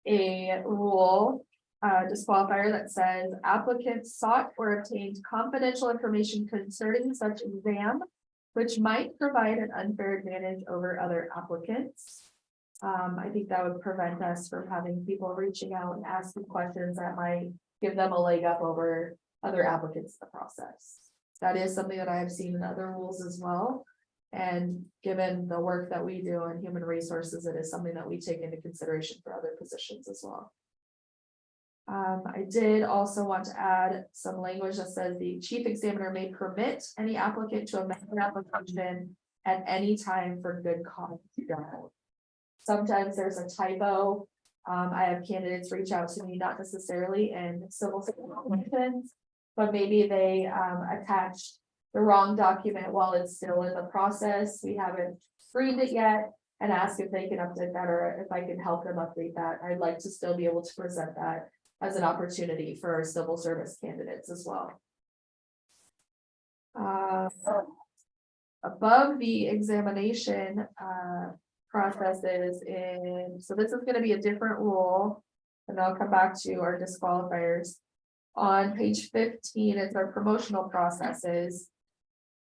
a rule disqualifier that says applicants sought or obtained confidential information concerning such exam, which might provide an unfair advantage over other applicants. I think that would prevent us from having people reaching out and asking questions that might give them a leg up over other applicants in the process. That is something that I have seen in other rules as well. And given the work that we do in human resources, it is something that we take into consideration for other positions as well. I did also want to add some language that says the chief examiner may permit any applicant to amend their application at any time for good cause. Sometimes there's a typo. I have candidates reach out to me, not necessarily in civil situations, but maybe they attached the wrong document while it's still in the process. We haven't screened it yet and ask if they can update that or if I can help them update that. I'd like to still be able to present that as an opportunity for our civil service candidates as well. Above the examination processes so this is going to be a different rule, and I'll come back to our disqualifiers. On page 15, it's our promotional processes.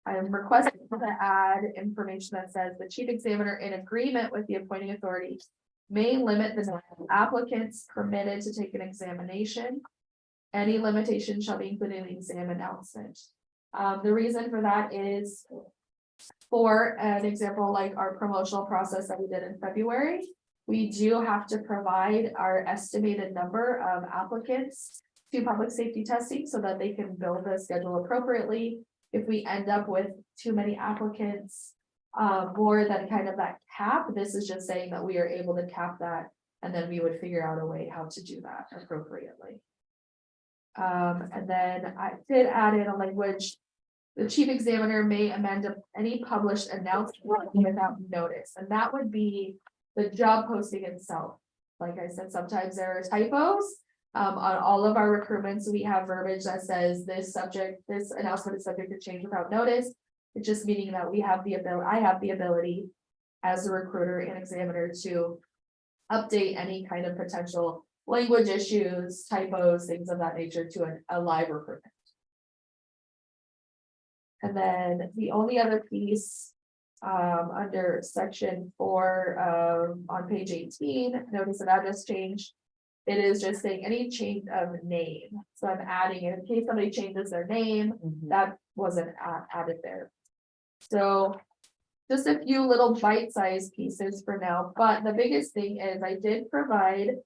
I'm requesting to add information that says the chief examiner, in agreement with the appointing authority, may limit the number of applicants permitted to take an examination. Any limitation shall be included in the exam announcement. The reason for that is, for an example, like our promotional process that we did in February, we do have to provide our estimated number of applicants to public safety testing so that they can build the schedule appropriately. if we end up with too many applicants. More than kind of that cap, this is just saying that we are able to cap that, and then we would figure out a way how to do that appropriately. And then I did add in a language. The chief examiner may amend any published announcement without notice, and that would be the job posting itself. Like I said, sometimes there are typos. On all of our recruitments, we have verbiage that says this announcement is subject to change without notice. It's just meaning that I have the ability as a recruiter and examiner to update any kind of potential language issues, typos, things of that nature to a live recruitment. And then the only other piece, under section 4, on page 18, notice of address change. It is just saying any change of name. So I'm adding it in case somebody changes their name, that wasn't added there. So just a few little bite-sized pieces for now, but the biggest thing is I did provide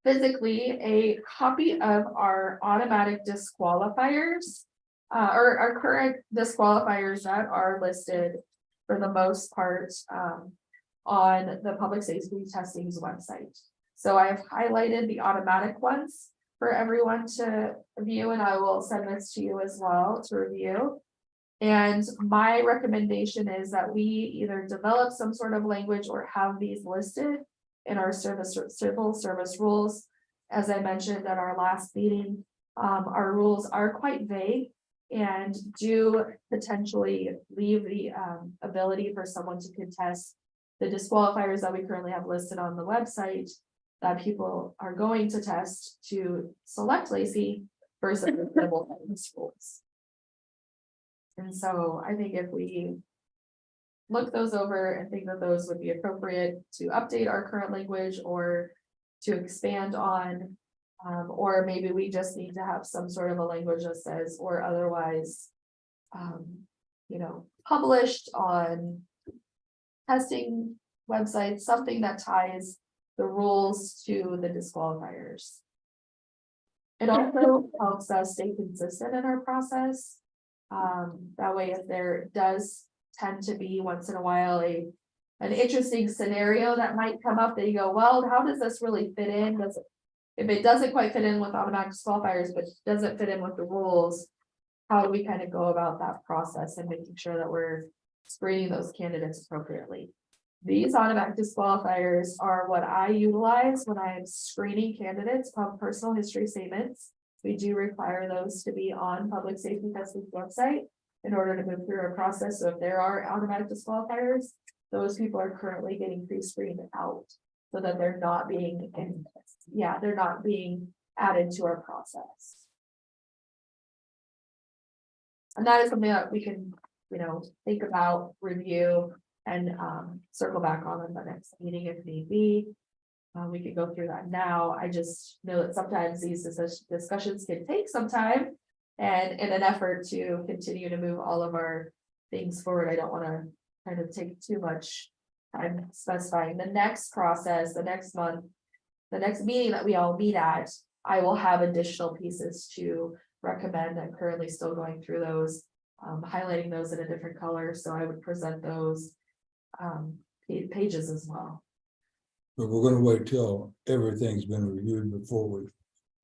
physically a copy of our automatic disqualifiers, or our current disqualifiers that are listed for the most part on the Public Safety Testing's website. So I've highlighted the automatic ones for everyone to view, and I will send this to you as well to review. And my recommendation is that we either develop some sort of language or have these listed in our civil service rules. As I mentioned at our last meeting, our rules are quite vague and do potentially leave the ability for someone to contest the disqualifiers that we currently have listed on the website that people are going to test to select Lacey versus the civil service rules. And so I think if we look those over and think that those would be appropriate to update our current language or to expand on, or maybe we just need to have some sort of a language that says, or otherwise, published on testing websites, something that ties the rules to the disqualifiers. It also helps us stay consistent in our process. That way, if there does tend to be once in a while an interesting scenario that might come up that you go, well, how does this really fit in? If it doesn't quite fit in with automatic disqualifiers, but doesn't fit in with the rules, how do we kind of go about that process and making sure that we're screening those candidates appropriately? These automatic disqualifiers are what I utilize when I'm screening candidates of personal history statements. We do require those to be on Public Safety Testing's website in order to move through our process. So if there are automatic disqualifiers, those people are currently getting pre-screened out so that they're not being, they're not being added to our process. And that is something that we can, think about, review, and circle back on in the next meeting if need be. We could go through that now. I just know that sometimes these discussions can take some time, and in an effort to continue to move all of our things forward, I don't want to kind of take too much time specifying the next process, the next month, the next meeting that we all meet at. I will have additional pieces to recommend. I'm currently still going through those, highlighting those in a different color, so I would present those pages as well.
But we're gonna wait till everything's been reviewed before we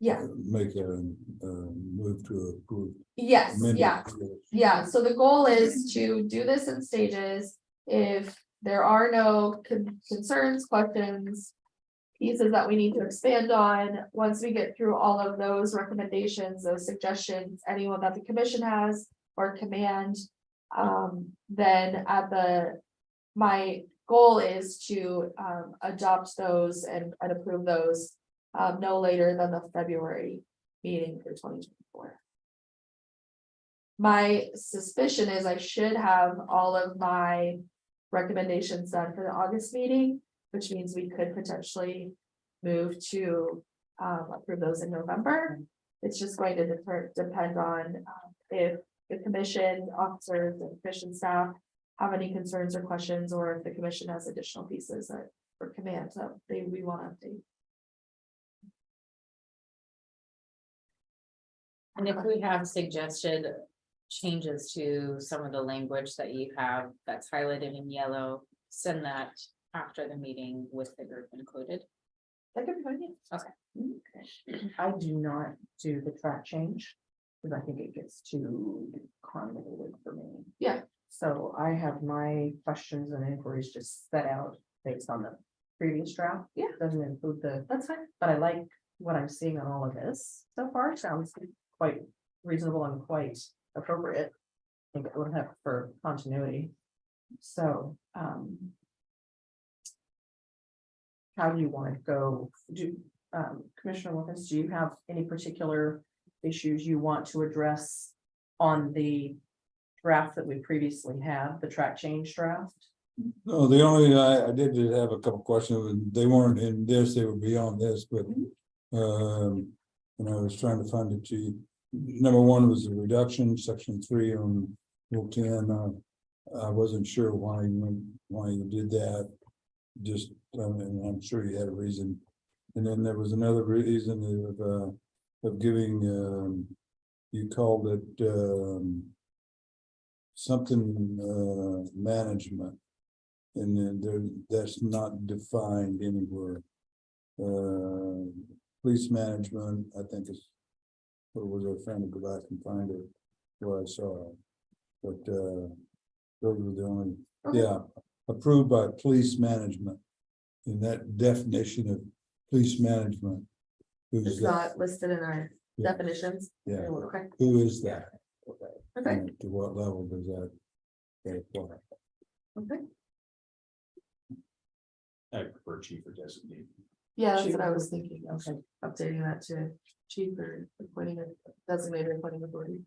Yeah.
make a move to approve.
Yes,
amended
yeah.
rules.
Yeah, so the goal is to do this in stages. If there are no concerns, questions, pieces that we need to expand on, once we get through all of those recommendations, those suggestions, anyone that the commission has or command, then my goal is to adopt those and approve those no later than the February meeting for 2024. My suspicion is I should have all of my recommendations done for the August meeting, which means we could potentially move to approve those in November. It's just going to depend on if the commission officers and commission staff have any concerns or questions, or if the commission has additional pieces that for commands that we want to update.
And if we have suggested changes to some of the language that you have that's highlighted in yellow, send that after the meeting with the group included.
That could be fine, yeah. Okay. I do not do the track change, because I think it gets too convoluted for me.
Yeah.
So I have my questions and inquiries just set out based on the previous draft.
Yeah.
Doesn't include the,
That's fine.
but I like what I'm seeing on all of this so far, sounds quite reasonable and quite appropriate. I think it would have for continuity. So, how do you want to go? Commissioner Wilkins, do you have any particular issues you want to address on the draft that we previously had, the track change draft?
No, the only, I did have a couple questions, and they weren't in this, they would be on this, but. And I was trying to find it to, number one was the reduction, section 3 on rule 10. I wasn't sure why you did that. Just, and I'm sure you had a reason. And then there was another reason of giving, you called it, something, management. And then that's not defined anywhere. Police management, I think is, or was I trying to go back and find it where I saw it? But, those were the only, yeah, approved by police management. In that definition of police management. Who's
It's
that?
not listed in our
Yeah.
definitions.
Yeah,
Okay.
who is that?
Okay.
And to what level does that apply?
Okay.
I prefer chief or designate.
Yeah, that's
Chief.
what I was thinking. Okay, updating that to chief or appointing a designated appointing authority.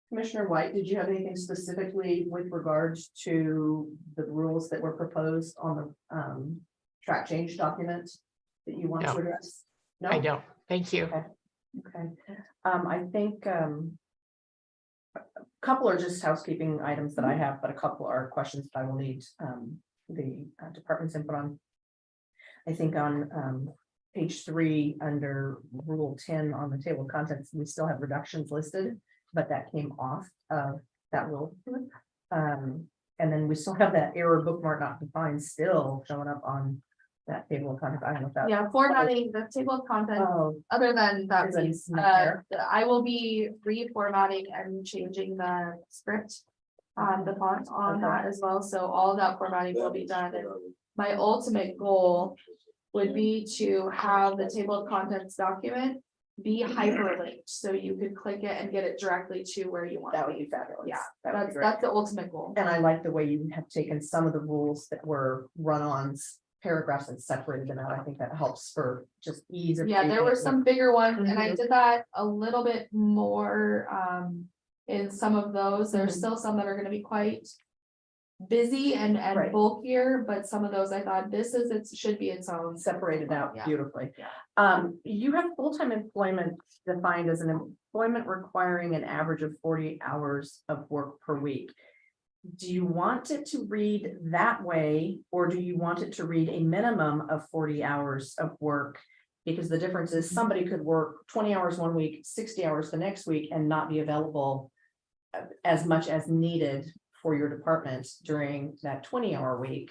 Commissioner White, did you have anything specifically with regards to the rules that were proposed on the track change document that you want to
No.
address? No,
I don't, thank you.
Okay, I think a couple are just housekeeping items that I have, but a couple are questions that I will need the department's input on. I think on page 3, under rule 10 on the table of contents, we still have reductions listed, but that came off of that rule. And then we still have that error bookmark not defined still showing up on that table of contents. I don't know if that.
Yeah, formatting the table of contents,
Oh,
other than that
Is it
piece,
not there?
I will be reformatting and changing the script. The font on that as well, so all that formatting will be done, and my ultimate goal would be to have the table of contents document be hyperlinked, so you could click it and get it directly to where you want.
that
it.
would be fabulous.
Yeah,
That would be
That's,
great.
that's the ultimate goal.
And I like the way you have taken some of the rules that were run-ons, paragraphs and separated them out. I think that helps for just ease of.
Yeah, there were some bigger ones, and I
Mhm.
did that a little bit more, in some of those, there's
Mhm.
still some that are gonna be quite. Busy and
Right.
bulkier, but some of those I thought it should be its own.
Separated out
Yeah.
beautifully.
Yeah.
You have full-time employment defined as an employment requiring an average of 40 hours of work per week. Do you want it to read that way, or do you want it to read a minimum of 40 hours of work? Because the difference is somebody could work 20 hours one week, 60 hours the next week, and not be available as much as needed for your department during that 20-hour week.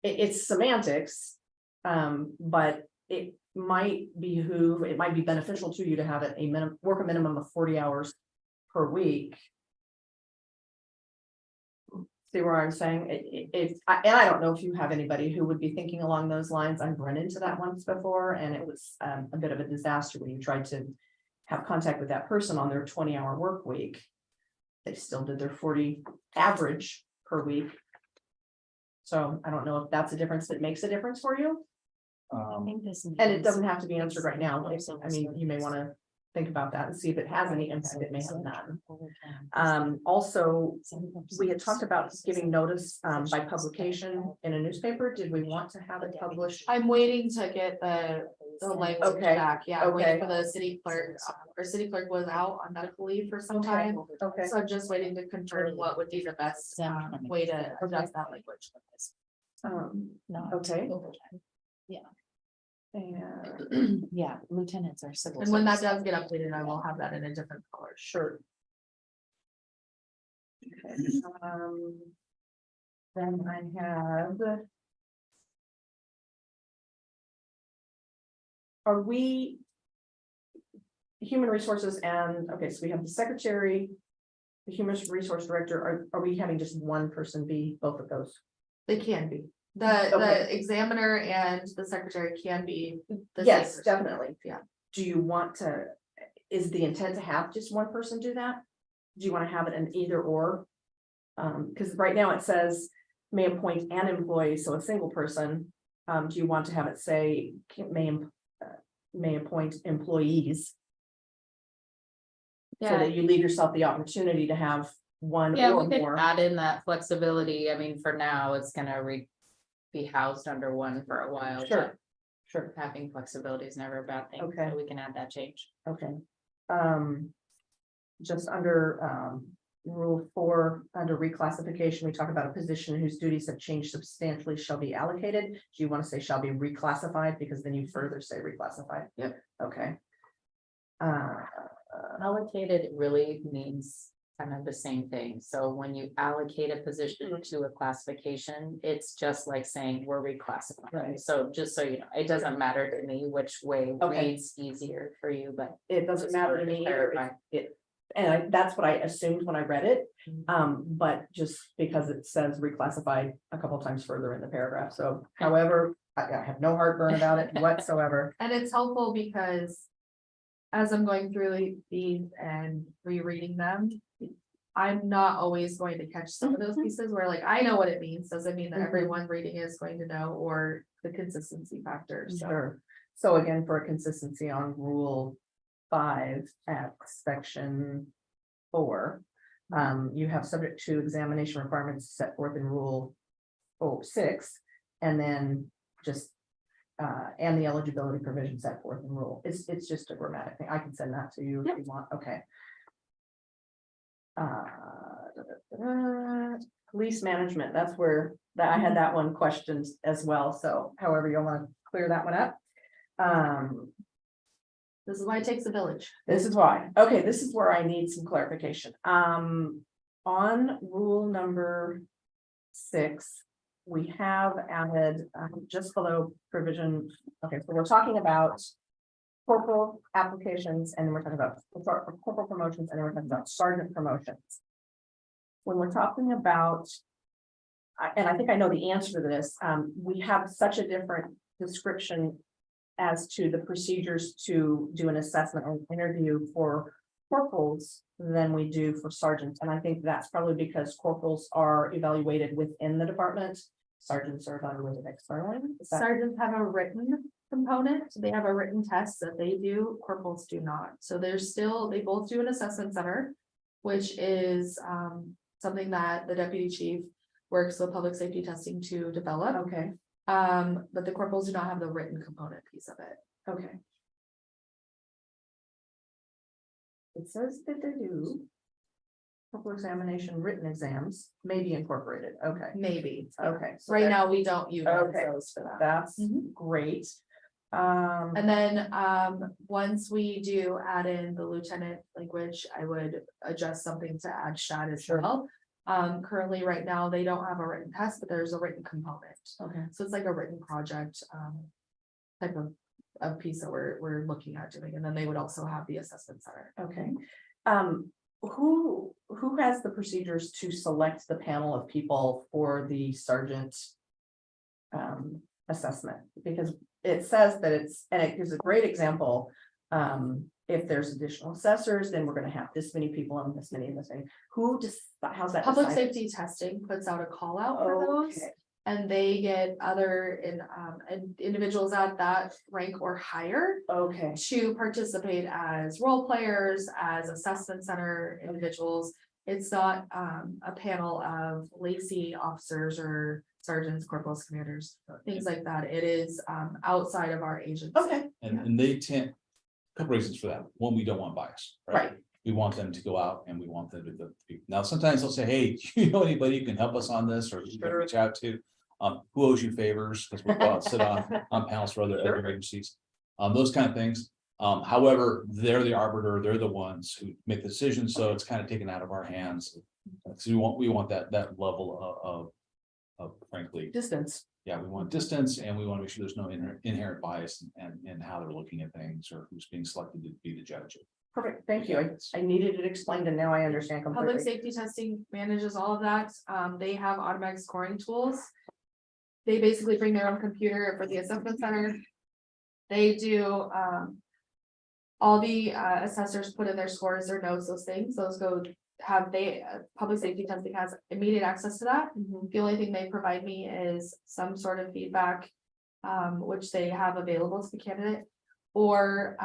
It's semantics, but it might be beneficial to you to have it work a minimum of 40 hours per week. See where I'm saying? And I don't know if you have anybody who would be thinking along those lines. I've run into that once before, and it was a bit of a disaster when you tried to have contact with that person on their 20-hour work week. They still did their 40 average per week. So I don't know if that's a difference that makes a difference for you. And it doesn't have to be answered right now. I mean, you may want to think about that and see if it has any impact. It may have none. Also, we had talked about giving notice by publication in a newspaper. Did we want to have it published?
I'm waiting to get the language
Okay,
back, yeah, I'm waiting
okay.
for the city clerk, our city clerk was out on medical leave for some time.
Okay.
So I'm just waiting to confirm what would be the best way to adjust that language.
Okay.
Yeah.
And
Yeah, lieutenants are civil.
And when that
service.
does get updated, I will have that in a different color.
Sure. Okay, then I have. Are we? Human resources and, okay, so we have the secretary. The human resource director, are we having just one person be both of those?
They can be. The
Okay.
examiner and the secretary can be. the same
Yes,
person.
definitely.
Yeah.
Do you want to, is the intent to have just one person do that? Do you want to have it in either or? Because right now it says may appoint an employee, so a single person. Do you want to have it say may appoint employees? So
Yeah,
that you leave yourself the opportunity to have one
yeah,
or
we could
more.
add in that flexibility. I mean, for now, it's gonna be housed under one for a while. but
Sure, sure,
Having flexibility is never a bad thing.
Okay.
So we can add that change.
okay. Just under rule 4, under reclassification, we talk about a position whose duties have changed substantially shall be allocated. Do you want to say shall be reclassified? Because then you further say reclassified.
Yep.
Okay.
Allocated really means kind of the same thing. So when you allocate a position
Mhm.
to a classification, it's just like saying we're reclassifying.
Right.
So just so you know, it doesn't matter to me which way
Okay.
reads easier for you, but
It doesn't
Just
matter to
wanted to
me either.
clarify.
That's what I assumed when I read it.
Mhm.
But just because it says reclassified a couple times further in the paragraph. So however, I have no heartburn about it whatsoever.
And it's helpful because. As I'm going through these and rereading them. I'm not always going to catch some of those pieces where like, I know what it means, doesn't mean that
Mhm.
everyone reading is going to know, or the consistency factor, so.
Sure. So again, for consistency on rule 5 at section 4. You have subject to examination requirements set forth in rule 6, and then just. And the eligibility provision set forth in rule. It's just a grammatic thing. I can send that to you if you want, okay. Police management, that's where I had that one questioned as well, so however you want to clear that one up.
This is why it takes a village.
This is why, okay, this is where I need some clarification. On rule number 6. We have added just below provision, okay, so we're talking about. Corporal applications, and then we're talking about corporal promotions, and then we're talking about sergeant promotions. When we're talking about. And I think I know the answer to this, we have such a different description. As to the procedures to do an assessment or interview for corporals than we do for sergeants. And I think that's probably because corporals are evaluated within the department. Sergeants are evaluated externally. Is that-
Sergeants have a written component, they have a written test that they do, corporals do not, so they both do an assessment center. Which is something that the deputy chief works with public safety testing to develop.
Okay,
But the corporals do not have the written component piece of it.
okay. It says that they do. Corporal examination, written exams may be incorporated, okay,
Maybe.
okay. so
Right
that-
now, we don't use
Okay.
those for that.
That's
Mhm.
great.
And then, once we do add in the lieutenant language, I would adjust something to add shot as
Sure.
well. Currently, right now, they don't have a written test, but there's a written component.
Okay,
So it's like a written project, type of piece that we're looking at doing, and then they would also have the assessment center.
okay. Who has the procedures to select the panel of people for the sergeant? Assessment, because it says that and it gives a great example. If there's additional assessors, then we're gonna have this many people and this many and this many. How's that?
Public
decided?
safety testing puts out a call out for those.
Okay,
And they get other individuals at that rank or higher
okay,
to participate as role players, as assessment center individuals. It's not a panel of Lacey officers or sergeants, corporals, commanders, things like that. It is outside of our agency.
okay,
And they tend, couple reasons for that. One, we don't want bias.
right,
We want them to go out and we want them to, now, sometimes they'll say, hey, do you know anybody who can help us on this, or who can reach out to? Who owes you favors, because we go out and sit on panels for other
Sure.
agencies, those kind of things. However, they're the arbiter, they're the ones who make the decisions, so it's kind of taken out of our hands. So we want that level of frankly,
Distance.
yeah, we want distance and we want to make sure there's no inherent bias and how they're looking at things or who's being selected to be the judge.
Perfect, thank you. I needed it explained and now I understand
Public
completely.
safety testing manages all of that. They have automatic scoring tools. They basically bring their own computer for the assessment center. They do, all the assessors put in their scores, their notes, those things, those go, public safety testing has immediate access to that. The only thing they provide me is some sort of feedback, which they have available to the candidate. Or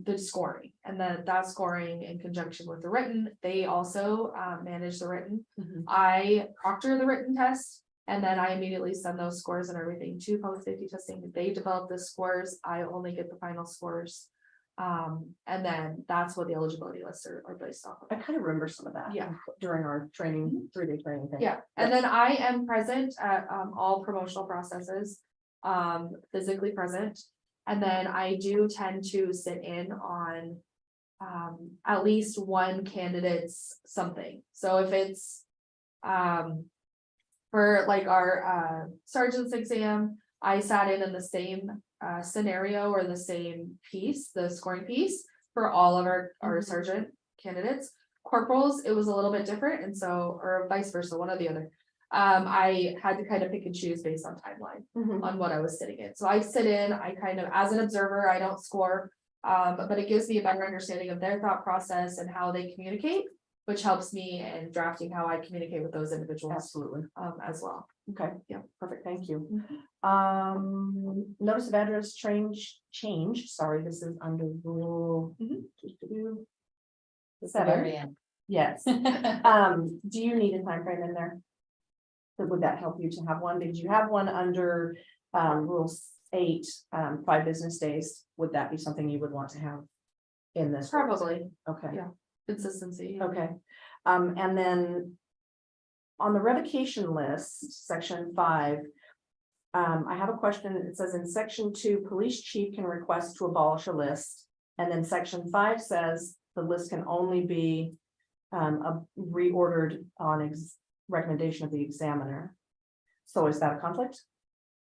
the scoring, and then that scoring in conjunction with the written, they also manage the written.
Mhm.
I proctor the written test, and then I immediately send those scores and everything to public safety testing. They develop the scores, I only get the final scores. And then that's what the eligibility lists are based off of.
I kind of remember some of that.
Yeah.
During our training, 3-day training thing.
Yeah, and then I am present at all promotional processes, physically present. And then I do tend to sit in on at least one candidate's something. So if it's for like our sergeant's exam, I sat in the same scenario or the same piece, the scoring piece for all of our sergeant candidates. Corporals, it was a little bit different, and so, or vice versa, one or the other. I had to kind of pick and choose based on timeline
Mhm.
on what I was sitting in. So I sit in, I kind of, as an observer, I don't score. But it gives me a better understanding of their thought process and how they communicate, which helps me in drafting how I communicate with those individuals,
Absolutely.
as well.
Okay,
Yeah.
perfect, thank you.
Mhm.
Notice of address change, sorry, this is under rule.
Mhm.
It's the
Seven.
very end.
Yes, do you need a time frame in there? Or would that help you to have one? Did you have one under rule 8, 5 business days? Would that be something you would want to have in this?
Probably
Okay.
Yeah. consistency.
Okay, and then. On the revocation list, section 5. I have a question. It says in section 2, police chief can request to abolish a list. And then section 5 says the list can only be reordered on recommendation of the examiner. So is that a conflict?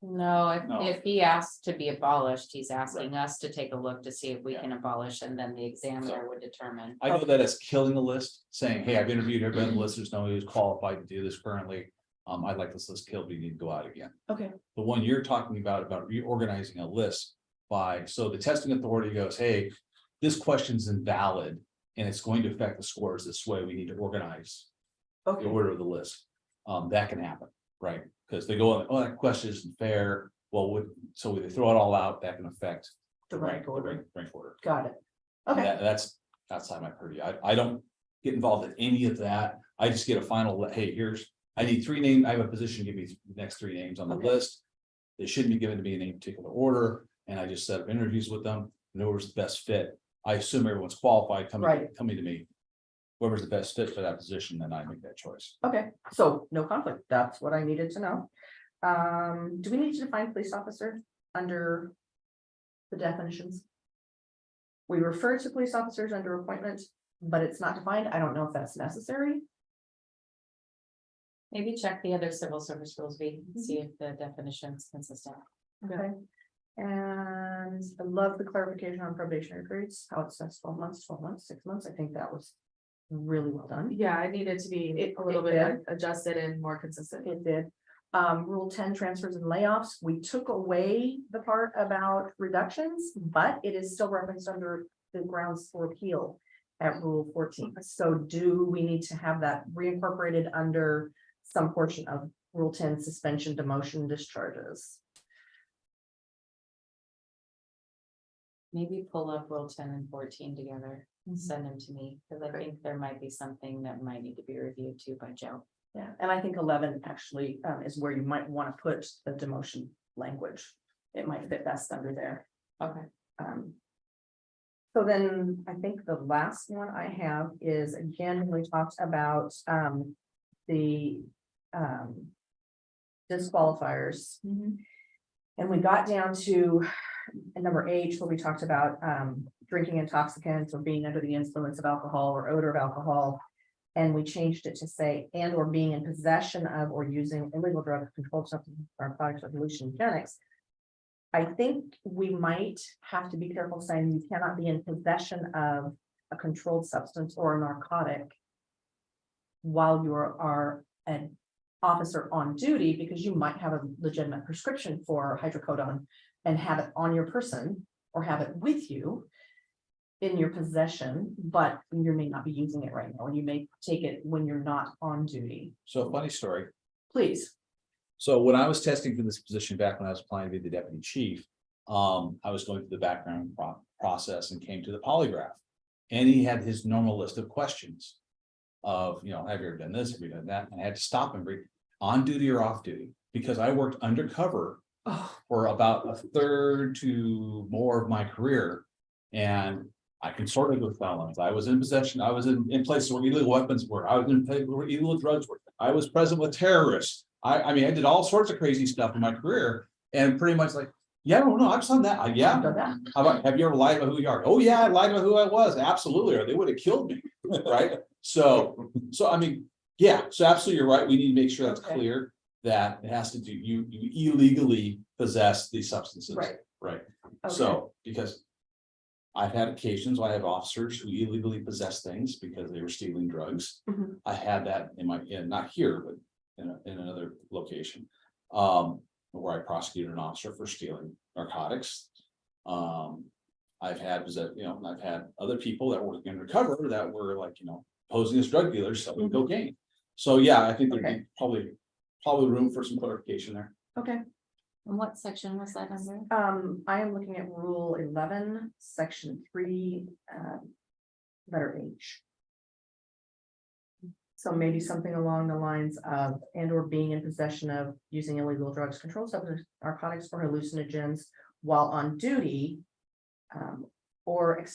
No,
No.
if he asks to be abolished, he's asking us to take a look to see if we
Yeah.
can abolish, and then the examiner would determine.
I know that as killing a list, saying, hey, I've interviewed everybody on the list, there's nobody who's qualified to do this currently. I'd like this list killed, we need to go out again.
Okay.
The one you're talking about reorganizing a list so the testing authority goes, hey, this question's invalid. And it's going to affect the scores this way, we need to organize the
Okay,
order of the list. That can happen, right? Because they go, oh, that question isn't fair, well, so they throw it all out, that can affect.
the rank order,
Rank order.
got it. Okay,
That's outside my purview. I don't get involved in any of that. I just get a final, hey, I need 3 names. I have a position, give me the next 3 names on the
Okay.
list. They shouldn't be given to me in any particular order, and I just set up interviews with them, and whoever's the best fit. I assume everyone's qualified coming
Right.
to me. Whoever's the best fit for that position, then I make that choice.
okay, so no conflict, that's what I needed to know. Do we need to define police officer under the definitions? We refer to police officers under appointment, but it's not defined. I don't know if that's necessary.
Maybe check the other civil service rules, see if the definition's consistent.
Okay. And I love the clarification on probationary periods, how it says 12 months, 6 months. I think that was really well done.
Yeah, I needed to be a little
it
bit adjusted and more consistent.
It did. Rule 10 transfers and layoffs, we took away the part about reductions, but it is still referenced under the grounds for appeal at rule 14. So do we need to have that reincorporated under some portion of rule 10 suspension, demotion, discharges?
Maybe pull up rule 10 and 14 together and send them to me, because I think there might be something that might need to be reviewed too by Joe.
Yeah, and I think 11 actually is where you might want to put the demotion language. It might fit best under there.
Okay.
So then I think the last one I have is, again, we talked about the disqualifiers. And we got down to number 8, where we talked about drinking intoxicants or being under the influence of alcohol or odor of alcohol. And we changed it to say, and or being in possession of or using illegal drugs, controlled substances, or products of hallucinogenics. I think we might have to be careful saying you cannot be in possession of a controlled substance or a narcotic while you are an officer on duty, because you might have a legitimate prescription for hydrocodone and have it on your person or have it with you in your possession, but you may not be using it right now, and you may take it when you're not on duty.
So funny story.
Please.
So when I was testing for this position back when I was applying to be the deputy chief, I was going through the background process and came to the polygraph. And he had his normal list of questions of, you know, have you ever done this? Have you done that? And I had to stop and read on duty or off duty, because I worked undercover
Oh,
for about a third to more of my career. And I consorted with felons. I was in possession. I was in places where illegal weapons were. I was in places where illegal drugs were. I was present with terrorists. I mean, I did all sorts of crazy stuff in my career, and pretty much like, yeah, no, I've done that. Yeah.
I've done that.
How about, have you ever lied about who you are? Oh, yeah, I lied about who I was. Absolutely. Or they would have killed me. Right? So I mean, yeah, so absolutely, you're right. We need to make sure that's
Okay.
clear that it has to do, you illegally possess these substances.
Right.
Right.
Okay.
So, because I've had occasions where I have officers who illegally possess things because they were stealing drugs.
Mhm.
I had that in not here, but in another location. Where I prosecuted an officer for stealing narcotics. I've had, I've had other people that were undercover that were like, posing as drug dealers selling
Mhm.
cocaine. So, yeah, I think there'd
Okay.
be probably room for some clarification there.
Okay.
And what section was that under?
I am looking at Rule 11, Section 3, letter H. So maybe something along the lines of, and or being in possession of using illegal drugs, controlled substances, narcotics, or hallucinogens while on duty. Or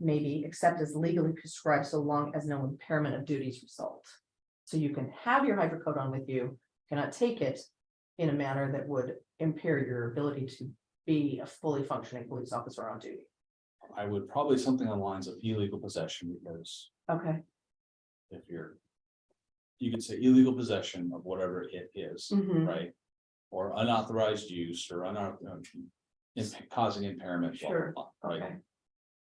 maybe except as legally prescribed so long as no impairment of duties result. So you can have your hydrocodone with you, cannot take it in a manner that would impair your ability to be a fully functioning police officer on duty.
I would probably something along the lines of illegal possession, because
Okay.
if you could say illegal possession of whatever it is,
Mhm.
right? Or unauthorized use or causing impairment. blah, blah,
Sure.
blah, right?
Okay.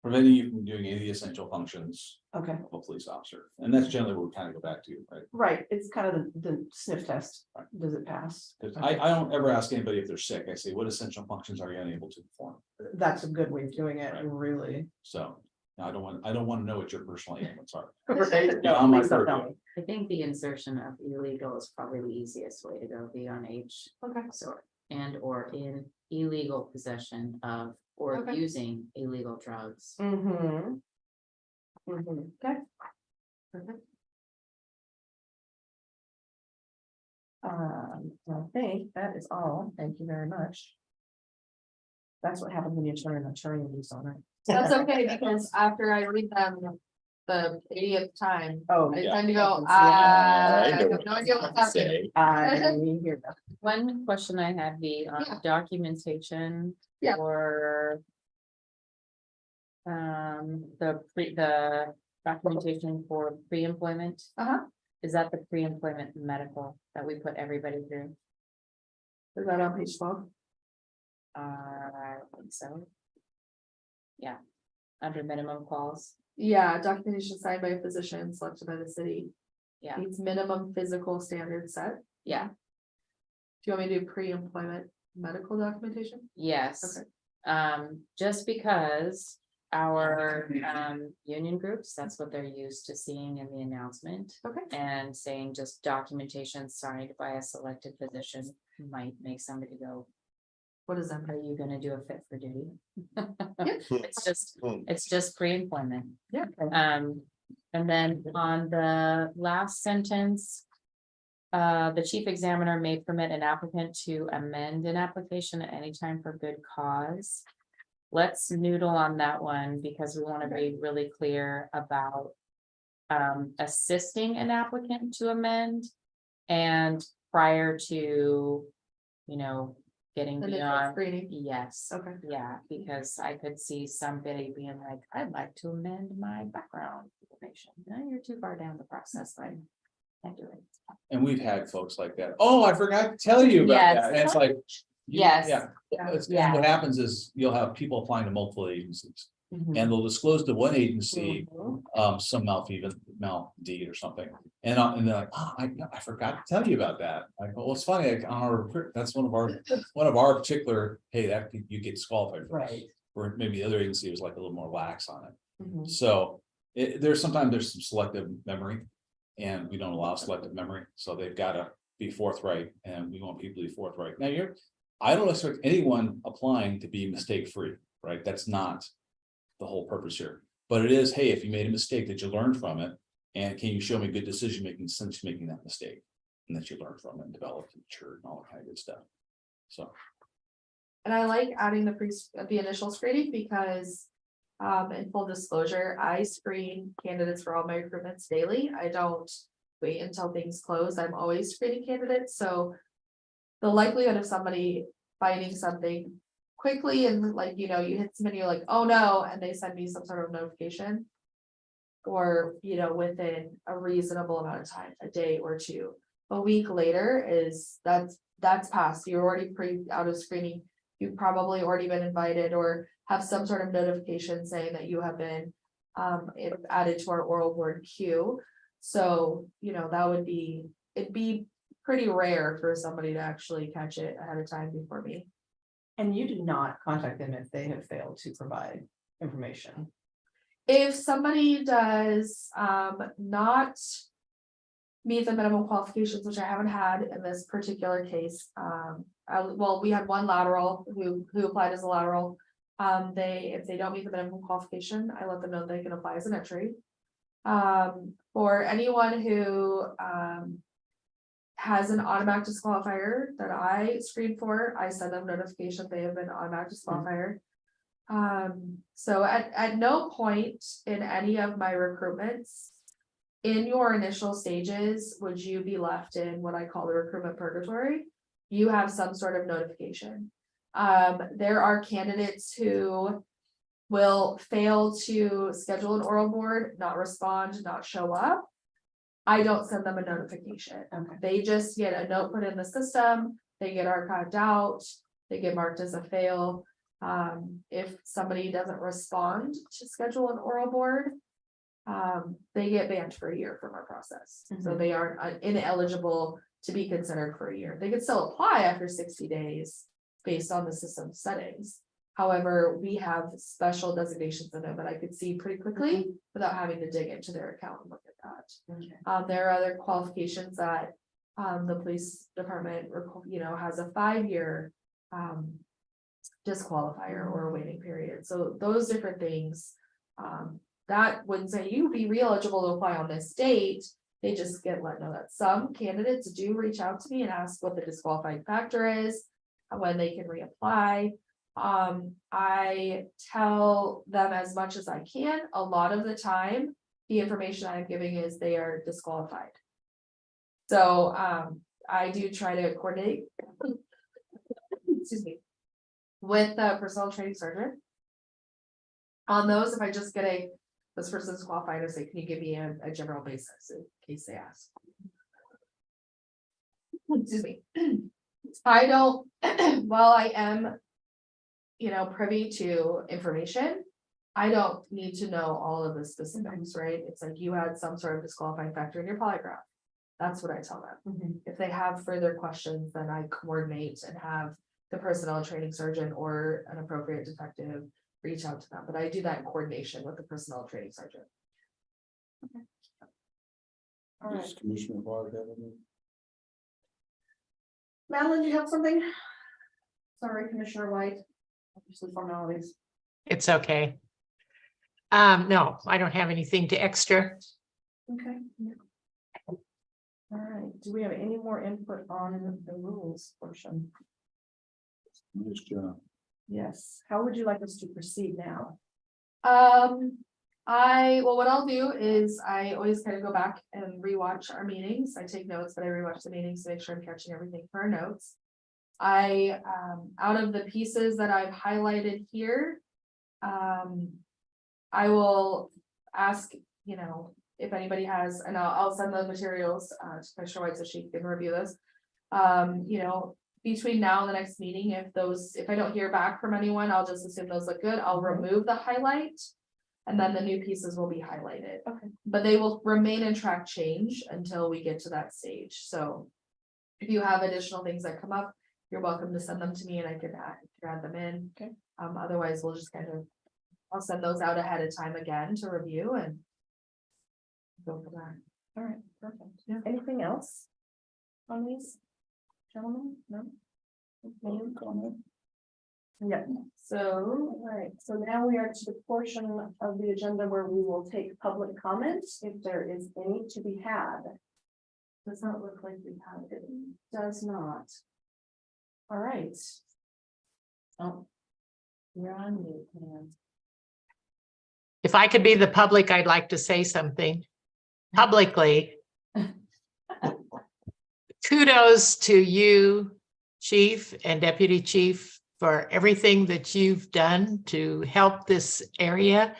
Preventing you from doing any of the essential functions
Okay.
of a police officer. And that's generally what we kind of go back to, right?
Right. It's kind of the sniff test. Does it pass?
Because I don't ever ask anybody if they're sick. I say, what essential functions are you unable to perform?
That's a good way of doing it,
Right.
really.
So I don't want to know what your personal ailments are.
Right.
Yeah, on my
Please don't tell
purview.
me.
I think the insertion of illegal is probably the easiest way to go beyond H.
Okay.
So, and or in illegal possession of or
Okay.
using illegal drugs.
Mm-hmm. Mm-hmm. Okay. Perfect. I think that is all. Thank you very much. That's what happens when you turn an attorney loose on it.
That's okay, because after I read them the 80th time,
Oh,
I
Yeah.
tend to go,
Yeah,
I have no idea what's happening.
I hear that.
One question I had be on
Yeah.
documentation.
Yeah.
For. The documentation for pre-employment.
Uh-huh.
Is that the pre-employment medical that we put everybody through?
Is that on page 12?
I think so. Yeah, under minimum calls,
Yeah, documentation signed by a physician selected by the city.
yeah,
Needs minimum physical standard set.
yeah,
Do you want me to do pre-employment medical documentation?
yes.
Okay.
Just because our union groups, that's what they're used to seeing in the announcement.
Okay.
And saying just documentation signed by a selected physician might make somebody go,
What is that?
are you gonna do a fit for duty?
Yeah.
It's just pre-employment.
Yeah.
And then on the last sentence. The chief examiner may permit an applicant to amend an application at any time for good cause. Let's noodle on that one because we want to be really clear about. Assisting an applicant to amend. And prior to, getting
The initial
beyond,
screening.
yes.
Okay.
Yeah, because I could see somebody being like, I'd like to amend my background information. No, you're too far down the process, I can't do it.
And we've had folks like that. Oh, I forgot to tell you about
Yes.
that. And it's like. you-
Yes.
Yeah. And what happens is you'll have people applying to multiple agencies
Mhm.
and they'll disclose to one agency,
Mhm.
some maldeed or something. And they're like, oh, I forgot to tell you about that. I go, well, it's funny, like, on our, that's one of our particular, hey, that you get disqualified. for this."
Right.
Where maybe the other agency was like a little more lax on it.
Mhm.
So sometimes there's some selective memory. And we don't allow selective memory, so they've gotta be forthright, and we want people to be forthright. Now, I don't expect anyone applying to be mistake-free, right? That's not the whole purpose here. But it is, hey, if you made a mistake, that you learned from it, and can you show me good decision-making since making that mistake? And that you learned from it and developed and matured and all that kind of good stuff. So,
And I like adding the initial screening because. In full disclosure, I screen candidates for all my recruitments daily. I don't wait until things close. I'm always screening candidates, so. The likelihood of somebody finding something quickly and like, you hit somebody, you're like, oh no, and they send me some sort of notification. Or, within a reasonable amount of time, a day or two, a week later that's past, you're already out of screening. You've probably already been invited or have some sort of notification saying that you have been added to our oral board queue. So, it'd be pretty rare for somebody to actually catch it ahead of time before me.
And you do not contact them if they have failed to provide information.
If somebody does not meet the minimum qualifications, which I haven't had in this particular case, we had one lateral who applied as a lateral. If they don't meet the minimum qualification, I let them know they can apply as an entry. For anyone who has an automatic disqualifier that I screen for, I send them notification they have been automatic disqualifier. So at no point in any of my recruitments. In your initial stages, would you be left in what I call the recruitment purgatory? You have some sort of notification. There are candidates who will fail to schedule an oral board, not respond, not show up. I don't send them a notification.
Okay.
They just get a note put in the system, they get archived out, they get marked as a fail. If somebody doesn't respond to schedule an oral board. They get banned for a year from our process, so
Mhm.
they are ineligible to be considered for a year. They could still apply after 60 days based on the system settings. However, we have special designations in them that I could see pretty quickly without having to dig into their account and look at that.
Okay.
There are other qualifications that the police department, has a 5-year disqualifier or a waiting period. So those different things. That wouldn't say you'd be re-eligible to apply on this date. They just get let know that some candidates do reach out to me and ask what the disqualifying factor is, when they can reapply. I tell them as much as I can. A lot of the time, the information I'm giving is they are disqualified. So I do try to coordinate. Excuse me. With the personal training surgeon. On those, if I just get this person's qualified, I say, can you give me a general basis in case they ask? Excuse me. I don't, while I am, privy to information, I don't need to know all of the specifics, right? It's like you had some sort of disqualifying factor in your polygraph. That's what I tell them.
Mhm.
If they have further questions, then I coordinate and have the personnel training surgeon or an appropriate detective reach out to them, but I do that in coordination with the personnel training sergeant.
All right.
Does Commissioner Clark have any?
Madeline, do you have something? Sorry, Commissioner White. Obviously formalities.
It's okay. No, I don't have anything to extra.
Okay. All right, do we have any more input on the rules portion?
Nice job.
Yes, how would you like us to proceed now?
What I'll do is I always kind of go back and rewatch our meetings. I take notes, but I rewatch the meetings to make sure I'm catching everything for our notes. out of the pieces that I've highlighted here. I will ask, if anybody has, and I'll send those materials, to Commissioner White so she can review this. Between now and the next meeting, if I don't hear back from anyone, I'll just assume those look good. I'll remove the highlight. And then the new pieces will be highlighted.
Okay.
But they will remain in track change until we get to that stage, so. If you have additional things that come up, you're welcome to send them to me and I can add them in.
Okay.
Otherwise, we'll just I'll send those out ahead of time again to review and. Go for that.
All right, perfect.
Yeah.
Anything else on these gentlemen? No? Yeah, so, all right, so now we are to the portion of the agenda where we will take public comments if there is any to be had. Does not look like we have it. Does not. All right. Oh. You're on mute, man.
If I could be the public, I'd like to say something publicly. Kudos to you, Chief and Deputy Chief, for everything that you've done to help this area.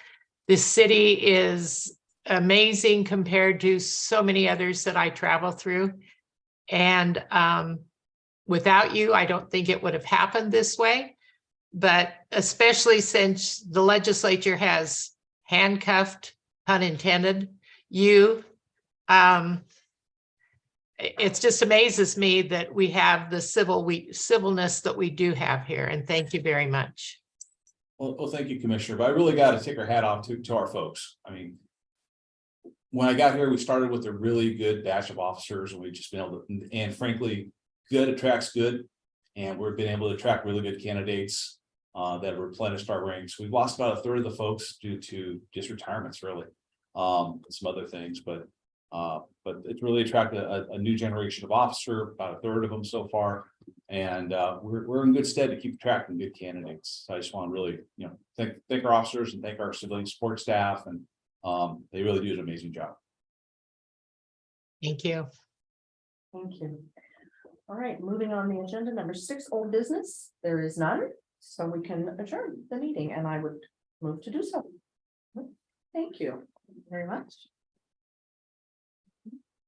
This city is amazing compared to so many others that I travel through. And without you, I don't think it would have happened this way. But especially since the legislature has handcuffed, pun intended, you, it just amazes me that we have the civilness that we do have here. And thank you very much.
Well, thank you, Commissioner, but I really got to take our hat off to our folks. I mean, when I got here, we started with a really good batch of officers and we've just been able to, and frankly, good attracts good. And we've been able to attract really good candidates that replenished our ranks. We've lost about a third of the folks due to just retirements, really. And some other things, but it's really attracted a new generation of officer, about a third of them so far. And we're in good stead to keep attracting good candidates. So I just want to really, thank our officers and thank our civilian support staff, and they really do an amazing job.
Thank you.
Thank you. All right, moving on the agenda, number 6, old business. There is none, so we can adjourn the meeting and I would move to do so. Thank you very much.